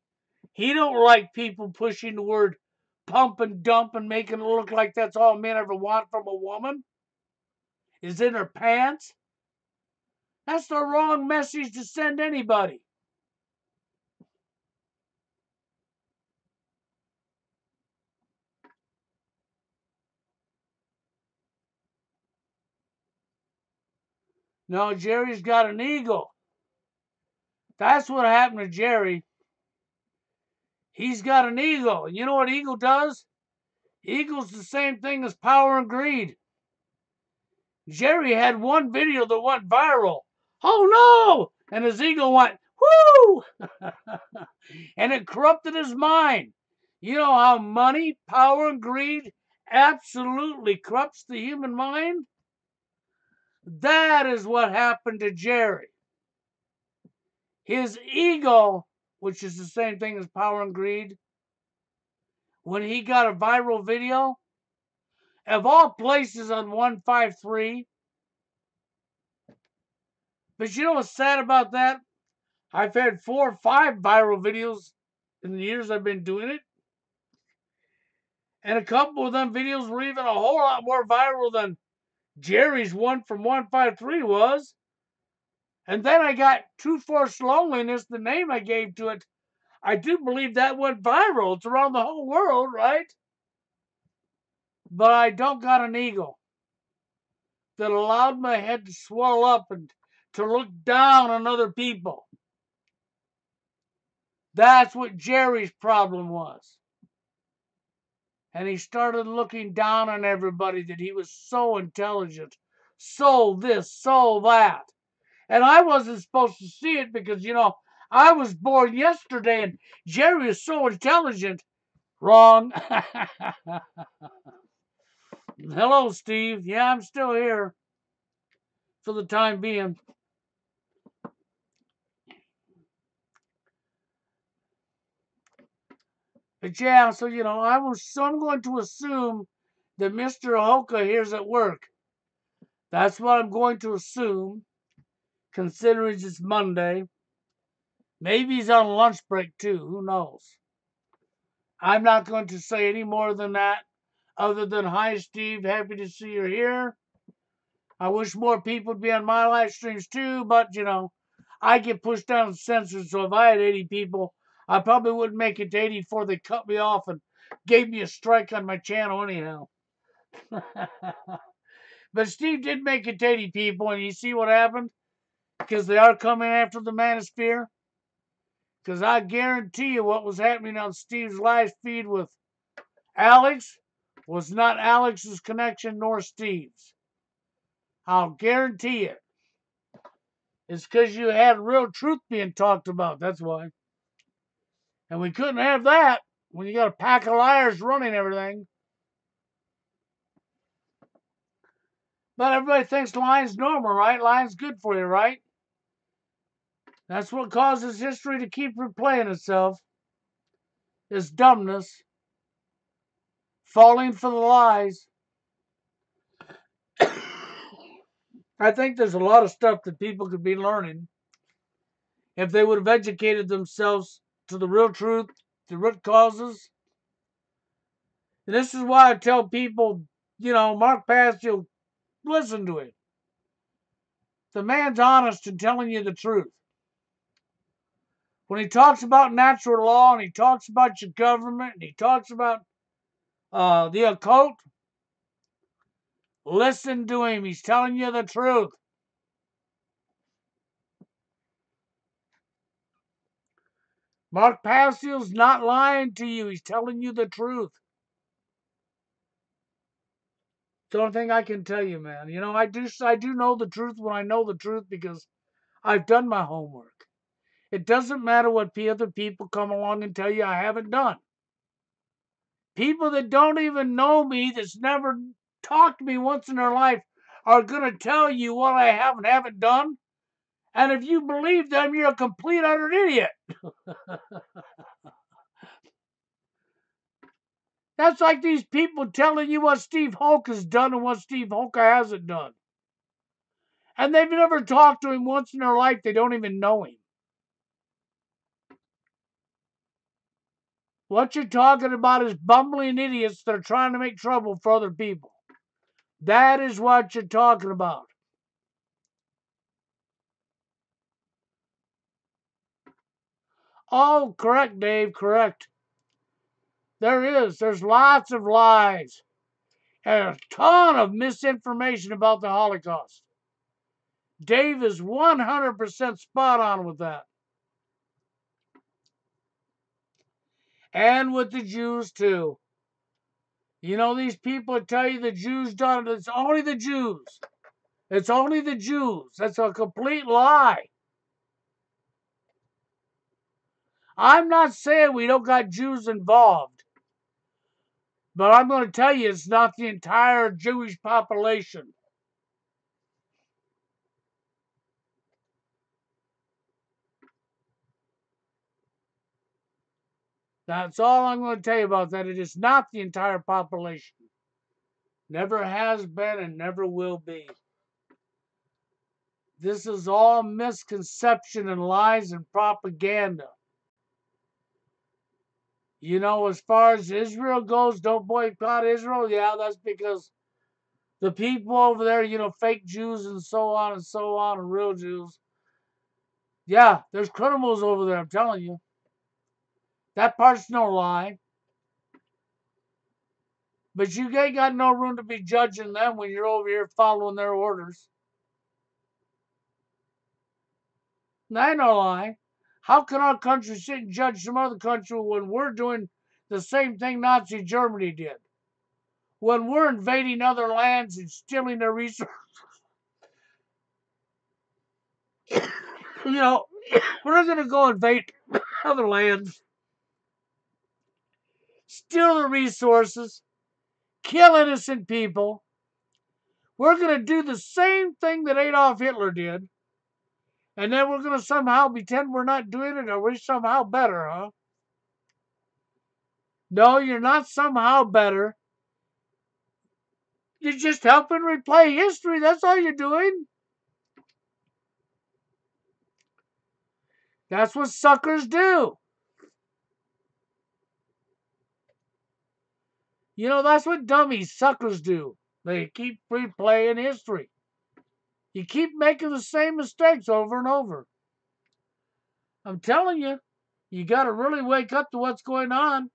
he don't like people pushing the word pump and dump and making it look like that's all men ever want from a woman is in her pants. That's the wrong message to send anybody. No, Jerry's got an ego. That's what happened to Jerry. He's got an ego. And you know what ego does? Ego's the same thing as power and greed. Jerry had one video that went viral. Oh no! And his ego went, whoo! And it corrupted his mind. You know how money, power, and greed absolutely corrupts the human mind? That is what happened to Jerry. His ego, which is the same thing as power and greed, when he got a viral video, of all places on 153. But you know what's sad about that? I've had 4 or 5 viral videos in the years I've been doing it. And a couple of them videos were even a whole lot more viral than Jerry's one from 153 was. And then I got True Force Loneliness, the name I gave to it. I do believe that went viral. It's around the whole world, right? But I don't got an ego that allowed my head to swell up and to look down on other people. That's what Jerry's problem was. And he started looking down on everybody that he was so intelligent, so this, so that. And I wasn't supposed to see it because, you know, I was born yesterday and Jerry is so intelligent. Wrong. Hello, Steve. Yeah, I'm still here for the time being. But yeah, so, you know, I'm going to assume that Mr. Hoca here's at work. That's what I'm going to assume, considering it's Monday. Maybe he's on lunch break too. Who knows? I'm not going to say any more than that, other than hi, Steve. Happy to see you here. I wish more people would be on my live streams too, but you know, I get pushed down and censored. So if I had 80 people, I probably wouldn't make it to 80 before they cut me off and gave me a strike on my channel anyhow. But Steve did make it to 80 people, and you see what happened? Because they are coming after the Manosphere. Because I guarantee you what was happening on Steve's live feed with Alex was not Alex's connection nor Steve's. I'll guarantee it. It's because you had real truth being talked about. That's why. And we couldn't have that when you got a pack of liars running everything. But everybody thinks lying's normal, right? Lying's good for you, right? That's what causes history to keep replaying itself. Is dumbness, falling for the lies. I think there's a lot of stuff that people could be learning if they would have educated themselves to the real truth, the root causes. And this is why I tell people, Mark Passio, listen to him. The man's honest and telling you the truth. When he talks about natural law and he talks about your government and he talks about the occult, listen to him. He's telling you the truth. Mark Passio's not lying to you. He's telling you the truth. It's the only thing I can tell you, man. I do know the truth when I know the truth because I've done my homework. It doesn't matter what other people come along and tell you I haven't done. People that don't even know me, that's never talked to me once in their life, are going to tell you what I have and haven't done. And if you believe them, you're a complete utter idiot. That's like these people telling you what Steve Hoca has done and what Steve Hoca hasn't done. And they've never talked to him once in their life. They don't even know him. What you're talking about is bumbling idiots that are trying to make trouble for other people. That is what you're talking about. Oh, correct, Dave, correct. There's lots of lies and a ton of misinformation about the Holocaust. Dave is 100% spot on with that. And with the Jews, too. These people that tell you the Jews done it, it's only the Jews. It's only the Jews. That's a complete lie. I'm not saying we don't got Jews involved, but I'm going to tell you it's not the entire Jewish population. That's all I'm going to tell you about that. It is not the entire population. Never has been and never will be. This is all misconception and lies and propaganda. As far as Israel goes, don't boycott Israel. Yeah, that's because the people over there, fake Jews and so on and real Jews. Yeah, there's criminals over there, I'm telling you. That part's no lie. But you ain't got no room to be judging them when you're over here following their orders. That ain't no lie. How can our country sit and judge some other country when we're doing the same thing Nazi Germany did? When we're invading other lands and stealing their resources? We're going to go invade other lands, steal the resources, kill innocent people. We're going to do the same thing that Adolf Hitler did. And then we're going to somehow pretend we're not doing it, or we're somehow better, huh? No, you're not somehow better. You're just helping replay history. That's all you're doing. That's what suckers do. That's what dummies, suckers do. They keep replaying history. You keep making the same mistakes over and over. I'm telling you, you got to really wake up to what's going on.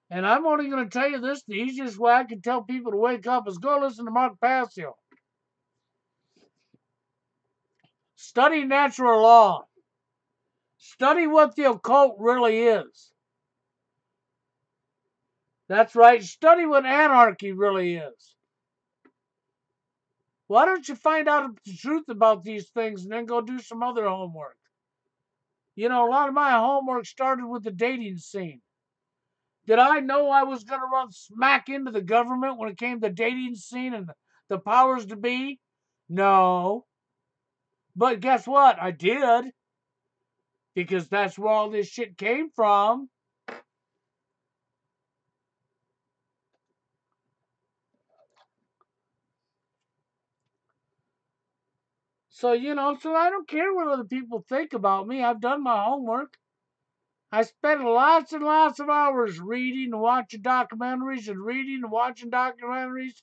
And I'm only going to tell you this, the easiest way I can tell people to wake up is go listen to Mark Passio. Study natural law. Study what the occult really is. That's right. Study what anarchy really is. Why don't you find out the truth about these things and then go do some other homework? A lot of my homework started with the dating scene. Did I know I was going to run smack into the government when it came to the dating scene and the powers to be? No. But guess what? I did. Because that's where all this shit came from. So, so I don't care what other people think about me. I've done my homework. I spent lots and lots of hours reading and watching documentaries and reading and watching documentaries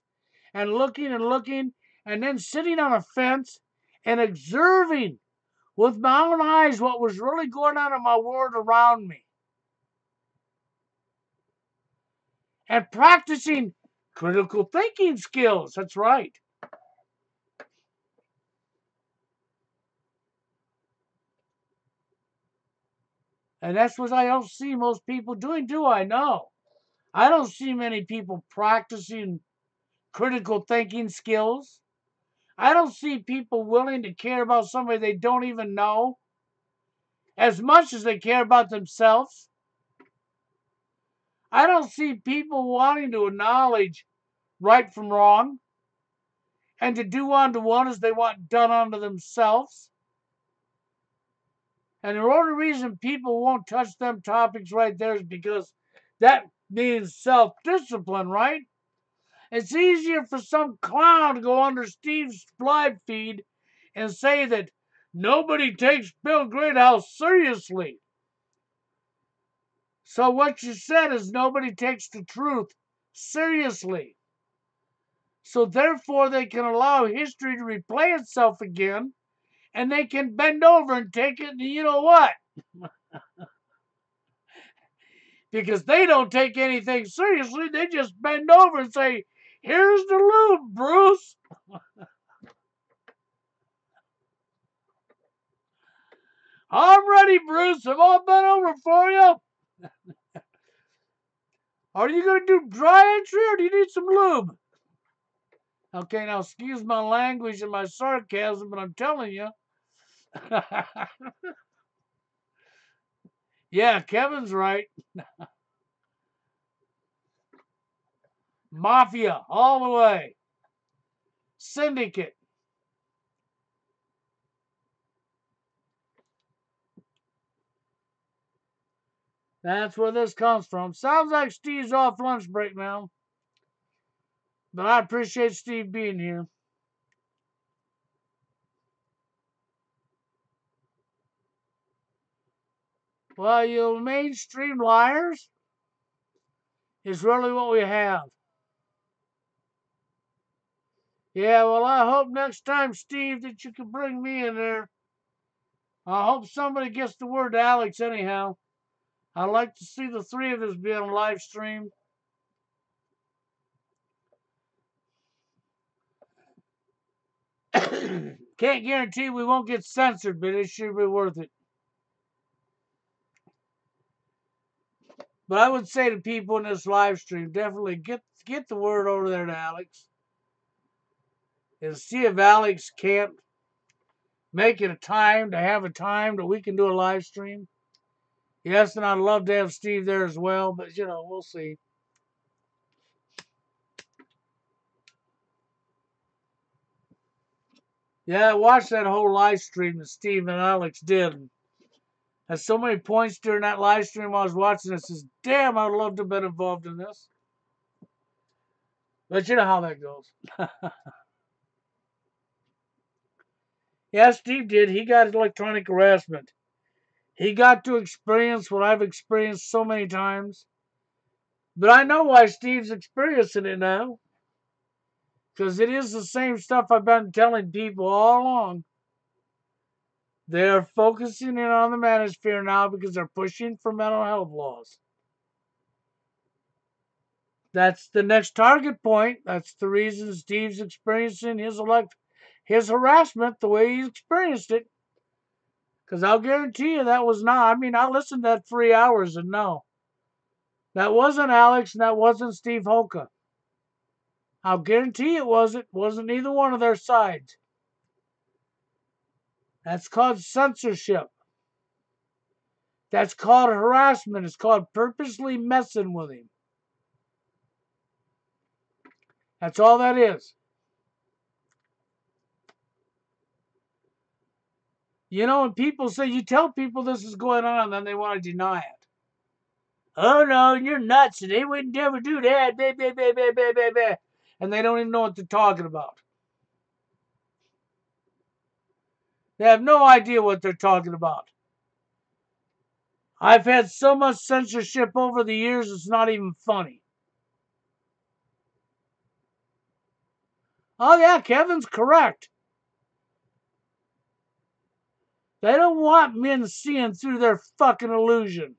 and looking and then sitting on a fence and observing with my own eyes what was really going on in my world around me and practicing critical thinking skills. That's right. And that's what I don't see most people doing, do I? No. I don't see many people practicing critical thinking skills. I don't see people willing to care about somebody they don't even know as much as they care about themselves. I don't see people wanting to acknowledge right from wrong and to do unto one as they want done unto themselves. And the only reason people won't touch them topics right there is because that means self-discipline, right? It's easier for some clown to go under Steve's live feed and say that nobody takes Bill Greathouse seriously. So what you said is nobody takes the truth seriously. So therefore they can allow history to replay itself again and they can bend over and take it, and you know what? Because they don't take anything seriously, they just bend over and say, here's the lube, Bruce. I'm ready, Bruce. Have I been over for you? Are you going to do dry entry or do you need some lube? Okay, now excuse my language and my sarcasm, but I'm telling you. Yeah, Kevin's right. Mafia, all the way. Syndicate. That's where this comes from. Sounds like Steve's off lunch break now. But I appreciate Steve being here. Well, you mainstream liars is really what we have. Yeah, well, I hope next time, Steve, that you can bring me in there. I hope somebody gets the word to Alex anyhow. I'd like to see the three of us be on live stream. Can't guarantee we won't get censored, but it should be worth it. But I would say to people in this live stream, definitely get the word over there to Alex. And see if Alex can't make it have a time that we can do a live stream. Yes, and I'd love to have Steve there as well, but we'll see. Yeah, I watched that whole live stream that Steve and Alex did. Had so many points during that live stream I was watching. I says, damn, I'd love to have been involved in this. But you know how that goes. Yeah, Steve did. He got electronic harassment. He got to experience what I've experienced so many times. But I know why Steve's experiencing it now. Because it is the same stuff I've been telling people all along. They're focusing in on the manosphere now because they're pushing for mental health laws. That's the next target point. That's the reason Steve's experiencing his harassment the way he experienced it. Because I'll guarantee you that was not. I mean, I listened to that 3 hours and no. That wasn't Alex and that wasn't Steve Hoca. I'll guarantee it wasn't. Wasn't either one of their sides. That's called censorship. That's called harassment. It's called purposely messing with him. That's all that is. You know, and people say, you tell people this is going on, and then they want to deny it. Oh, no, you're nuts, and they would never do that. Blah, blah, blah, blah, blah, blah, blah. And they don't even know what they're talking about. They have no idea what they're talking about. I've had so much censorship over the years, it's not even funny. Oh, yeah, Kevin's correct. They don't want men seeing through their fucking illusion.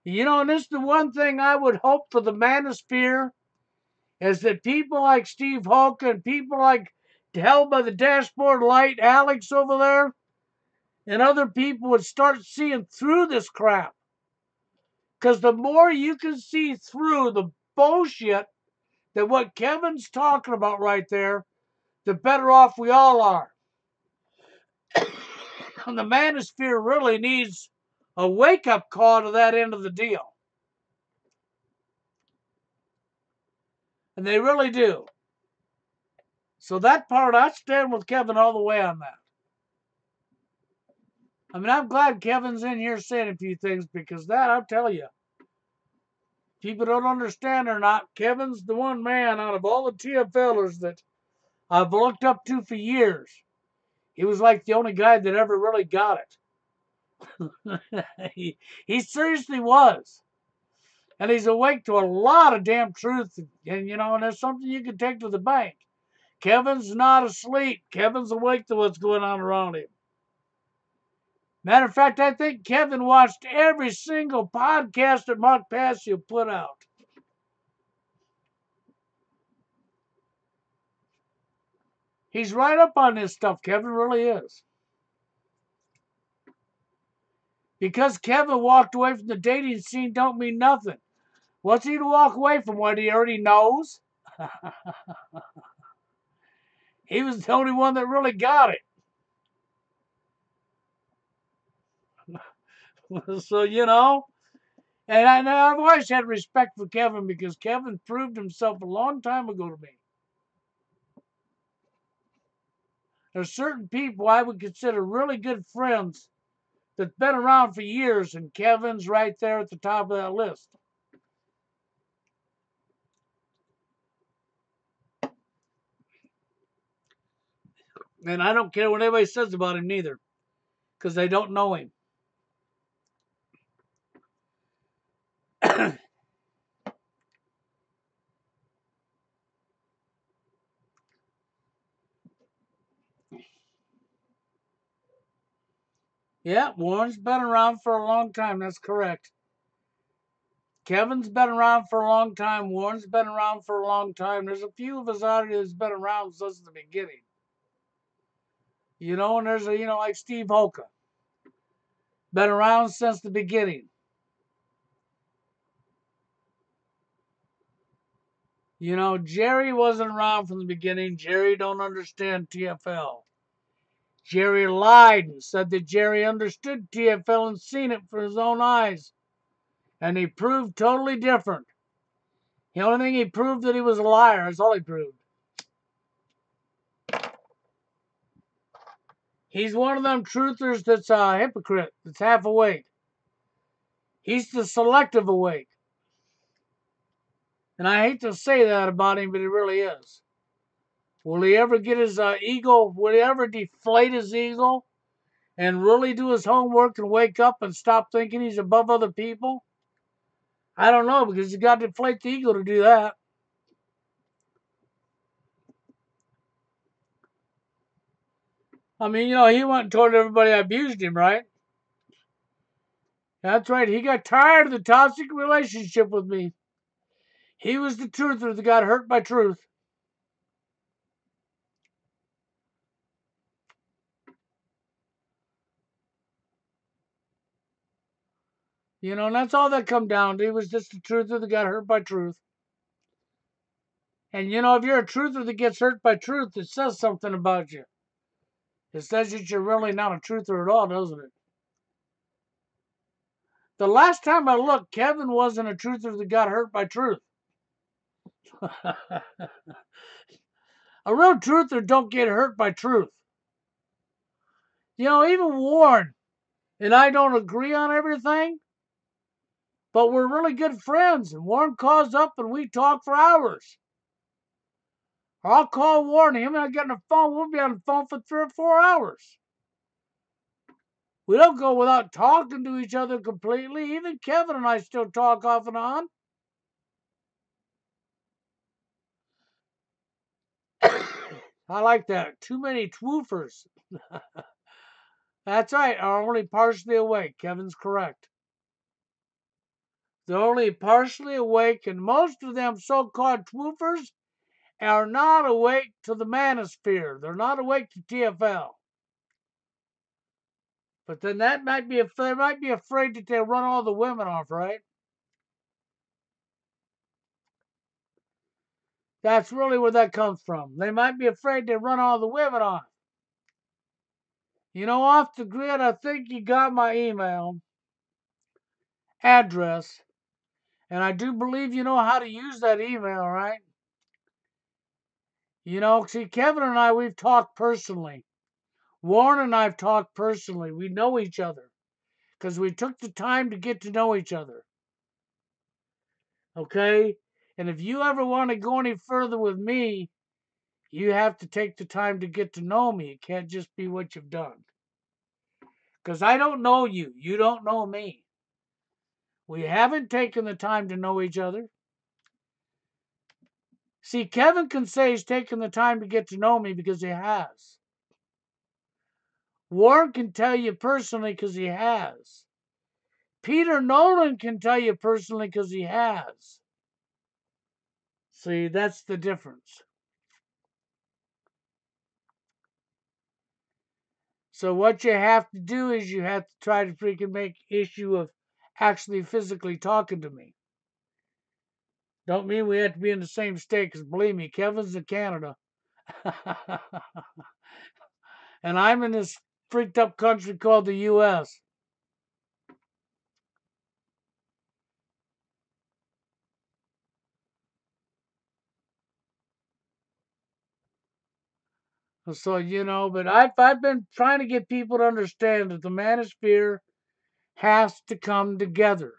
You know, and this is the one thing I would hope for the manosphere is that people like Steve Hoca and people like held by the dashboard light, Alex over there, and other people would start seeing through this crap. Because the more you can see through the bullshit that what Kevin's talking about right there, the better off we all are. And the manosphere really needs a wake-up call to that end of the deal. And they really do. So that part, I stand with Kevin all the way on that. I mean, I'm glad Kevin's in here saying a few things because that, I'll tell you, people don't understand or not, Kevin's the one man out of all the TFLers that I've looked up to for years. He was like the only guy that ever really got it. he seriously was. And he's awake to a lot of damn truth. And, you know, and that's something you can take to the bank. Kevin's not asleep. Kevin's awake to what's going on around him. Matter of fact, I think Kevin watched every single podcast that Mark Passio put out. He's right up on this stuff. Kevin really is. Because Kevin walked away from the dating scene don't mean nothing. What's he to walk away from? What he already knows? He was the only one that really got it. So, you know, and I've always had respect for Kevin because Kevin proved himself a long time ago to me. There's certain people I would consider really good friends that's been around for years, and Kevin's right there at the top of that list. And I don't care what anybody says about him neither, because they don't know him. Yeah, Warren's been around for a long time. That's correct. Kevin's been around for a long time. Warren's been around for a long time. There's a few of us out here that's been around since the beginning. You know, and there's a, you know, like Steve Hoca. Been around since the beginning. You know, Jerry wasn't around from the beginning. Jerry don't understand TFL. Jerry lied and said that Jerry understood TFL and seen it for his own eyes. And he proved totally different. The only thing he proved that he was a liar. That's all he proved. He's one of them truthers that's a hypocrite, that's half awake. He's the selective awake. And I hate to say that about him, but he really is. Will he ever get his ego, will he ever deflate his ego and really do his homework and wake up and stop thinking he's above other people? I don't know, because you got to deflate the ego to do that. I mean, you know, he went and told everybody I abused him, right? That's right. He got tired of the toxic relationship with me. He was the truther that got hurt by truth. You know, and that's all that come down to. He was just the truther that got hurt by truth. And, you know, if you're a truther that gets hurt by truth, it says something about you. It says that you're really not a truther at all, doesn't it? The last time I looked, Kevin wasn't a truther that got hurt by truth. A real truther don't get hurt by truth. Even Warren and I don't agree on everything, but we're really good friends. And Warren calls up and we talk for hours. Or I'll call Warren, him and I get on the phone. We'll be on the phone for 3 or 4 hours. We don't go without talking to each other completely. Even Kevin and I still talk off and on. I like that. Too many twoofers. That's right. Are only partially awake. Kevin's correct. They're only partially awake, and most of them so-called twoofers are not awake to the manosphere. They're not awake to TFL. But then they might be afraid that they'll run all the women off, right? That's really where that comes from. They might be afraid they run all the women off. Off the grid, I think you got my email address, and I do believe you know how to use that email, right? See, Kevin and I, we've talked personally. Warren and I have talked personally. We know each other because we took the time to get to know each other. Okay? And if you ever want to go any further with me, you have to take the time to get to know me. It can't just be what you've done. Because I don't know you. You don't know me. We haven't taken the time to know each other. See, Kevin can say he's taken the time to get to know me because he has. Warren can tell you personally because he has. Peter Nolan can tell you personally because he has. See, that's the difference. So what you have to do is you have to try to freaking make issue of actually physically talking to me. Don't mean we have to be in the same state, because believe me, Kevin's in Canada. And I'm in this freaked up country called the U.S. So, but I've been trying to get people to understand that the manosphere has to come together.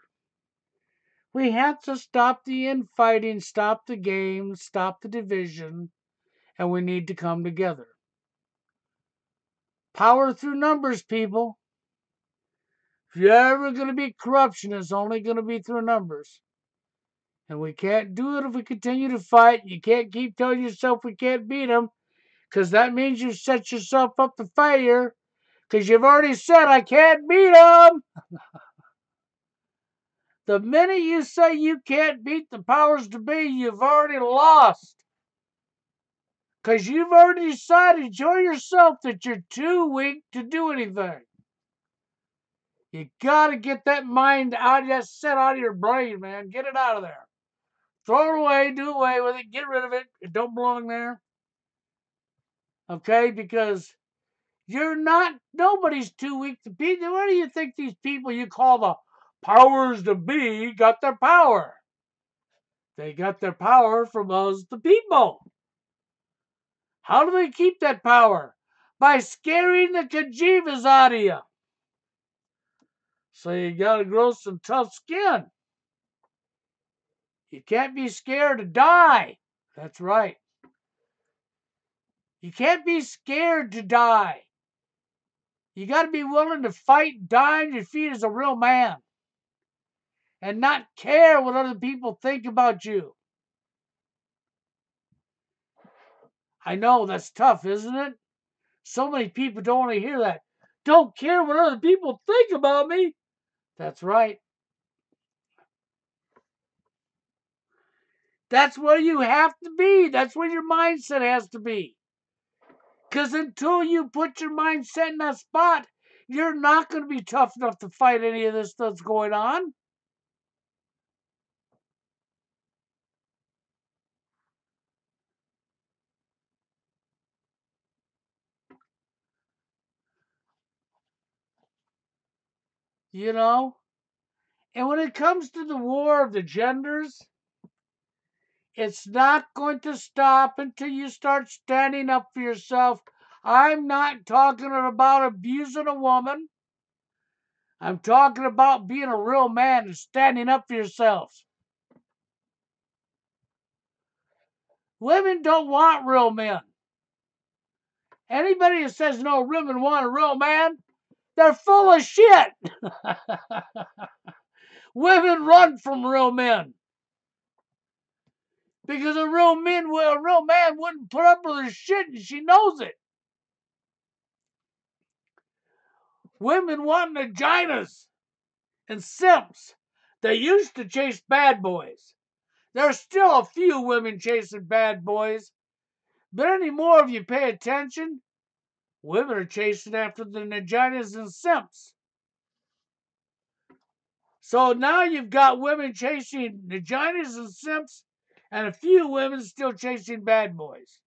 We have to stop the infighting, stop the game, stop the division, and we need to come together. Power through numbers, people. If you're ever going to be corruption, it's only going to be through numbers. And we can't do it if we continue to fight. You can't keep telling yourself we can't beat them, because that means you set yourself up to failure, because you've already said, I can't beat them. The minute you say you can't beat the powers to be, you've already lost. Because you've already decided yourself that you're too weak to do anything. You got to get that mind out, that set out of your brain, man. Get it out of there. Throw it away, do away with it, get rid of it. It don't belong there. Okay? Because nobody's too weak to beat. Where do you think these people you call the powers to be got their power? They got their power from us, the people. How do they keep that power? By scaring the kajivas out of you. So you gotta grow some tough skin. You can't be scared to die. That's right. You can't be scared to die. You gotta be willing to fight, die on your feet as a real man. And not care what other people think about you. I know that's tough, isn't it? So many people don't want to hear that. Don't care what other people think about me. That's right. That's where you have to be. That's where your mindset has to be. Because until you put your mindset in that spot, you're not going to be tough enough to fight any of this that's going on. You know? And when it comes to the war of the genders, It's not going to stop until you start standing up for yourself. I'm not talking about abusing a woman. I'm talking about being a real man and standing up for yourselves. Women don't want real men. Anybody that says no, women want a real man, they're full of shit. Women run from real men. Because a real man wouldn't put up with her shit, and she knows it. Women want vaginas and simps. They used to chase bad boys. There's still a few women chasing bad boys. But anymore, if you pay attention, women are chasing after the vaginas and simps. So now you've got women chasing vaginas and simps, and a few women still chasing bad boys.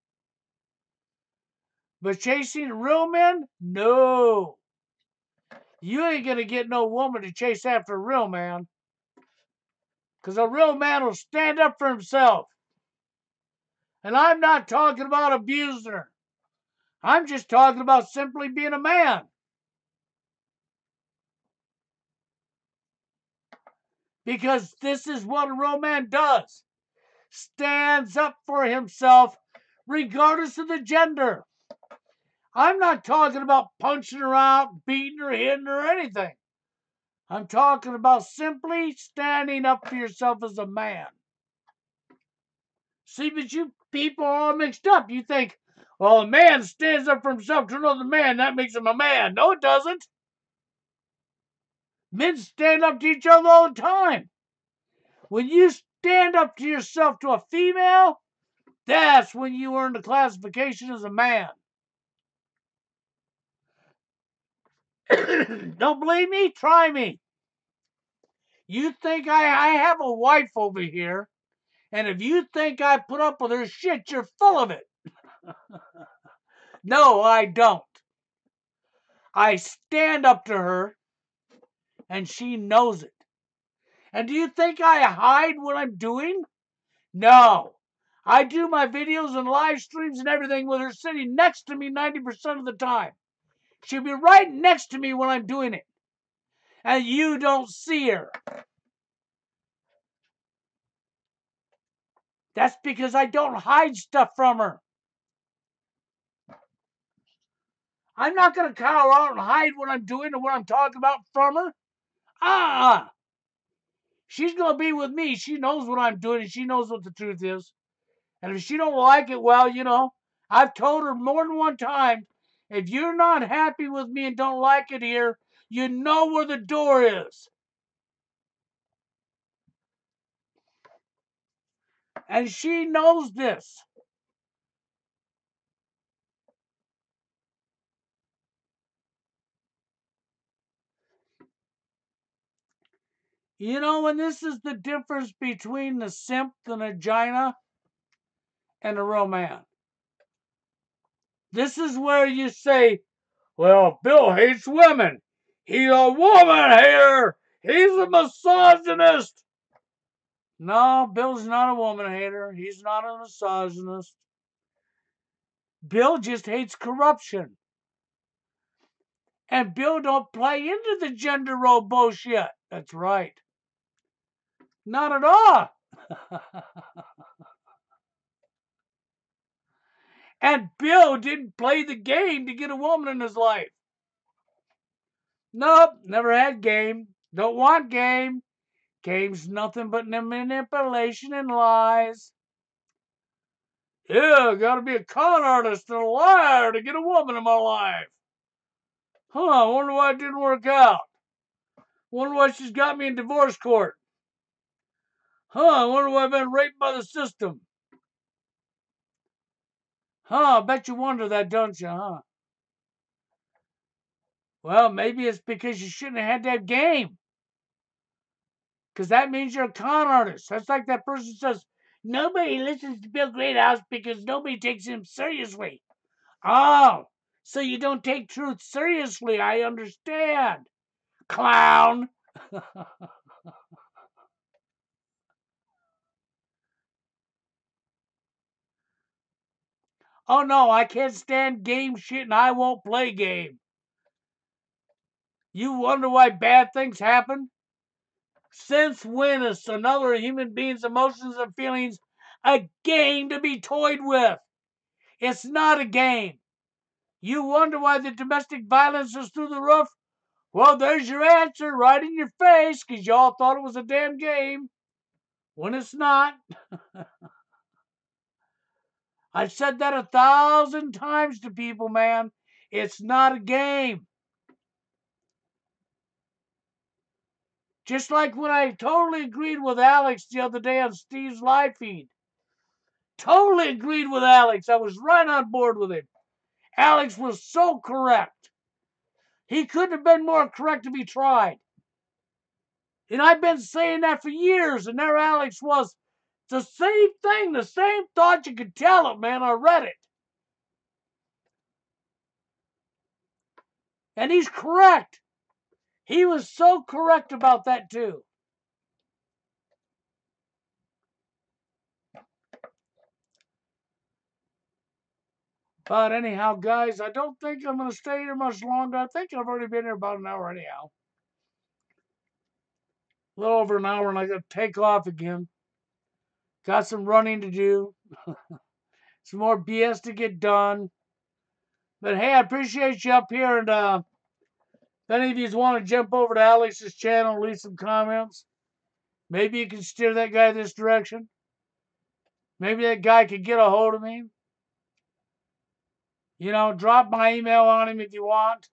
But chasing real men? No. You ain't gonna get no woman to chase after a real man. Because a real man will stand up for himself. And I'm not talking about abusing her. I'm just talking about simply being a man. Because this is what a real man does. Stands up for himself regardless of the gender. I'm not talking about punching her out, beating her, hitting her, or anything. I'm talking about simply standing up for yourself as a man. See, but you people are all mixed up. You think, well, a man stands up for himself to another man, that makes him a man. No, it doesn't. Men stand up to each other all the time. When you stand up to yourself to a female, that's when you earn the classification as a man. Don't believe me? Try me. You think I have a wife over here, and if you think I put up with her shit, you're full of it. No, I don't. I stand up to her, and she knows it. And do you think I hide what I'm doing? No. I do my videos and live streams and everything with her sitting next to me 90% of the time. She'll be right next to me when I'm doing it. And you don't see her. That's because I don't hide stuff from her. I'm not going to cower out and hide what I'm doing or what I'm talking about from her. She's going to be with me. She knows what I'm doing and she knows what the truth is. And if she don't like it, well, I've told her more than one time, if you're not happy with me and don't like it here, you know where the door is. And she knows this. And this is the difference between the simp, the vagina, and the real man. This is where you say, well, Bill hates women. He's a woman hater. He's a misogynist. No, Bill's not a woman hater. He's not a misogynist. Bill just hates corruption. And Bill don't play into the gender role bullshit. That's right. Not at all. And Bill didn't play the game to get a woman in his life. Nope, never had game. Don't want game. Game's nothing but manipulation and lies. Yeah, gotta be a con artist and a liar to get a woman in my life. I wonder why it didn't work out. Wonder why she's got me in divorce court. I wonder why I've been raped by the system. I bet you wonder that, don't you, Well, maybe it's because you shouldn't have had that game. Because that means you're a con artist. That's like that person says, nobody listens to Bill Greathouse because nobody takes him seriously. Oh, so you don't take truth seriously. I understand. Clown. Oh no, I can't stand game shit and I won't play game. You wonder why bad things happen? Since when is another human being's emotions and feelings a game to be toyed with? It's not a game. You wonder why the domestic violence is through the roof? Well, there's your answer right in your face because y'all thought it was a damn game when it's not. I've said that 1,000 times to people, man. It's not a game. Just like when I totally agreed with Alex the other day on Steve's live feed. Totally agreed with Alex. I was right on board with him. Alex was so correct. He couldn't have been more correct if he tried. And I've been saying that for years, and there Alex was. The same thing, the same thought. You could tell it, man. I read it. And he's correct. He was so correct about that, too. But anyhow, guys, I don't think I'm going to stay here much longer. I think I've already been here about an hour anyhow. A little over an hour, and I got to take off again. Got some running to do. Some more BS to get done. But hey, I appreciate you up here. And if any of you want to jump over to Alex's channel, leave some comments. Maybe you can steer that guy this direction. Maybe that guy could get a hold of me. You know, drop my email on him if you want.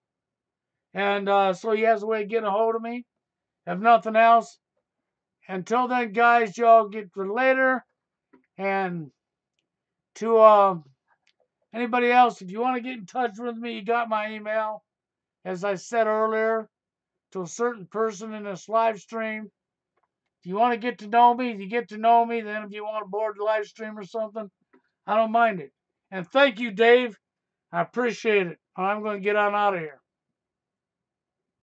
And so he has a way of getting a hold of me. If nothing else. Until then, guys, y'all get for later. And to anybody else, if you want to get in touch with me, you got my email. As I said earlier, to a certain person in this live stream. If you want to get to know me, you get to know me. Then if you want to board the live stream or something, I don't mind it. And thank you, Dave. I appreciate it. I'm going to get on out of here.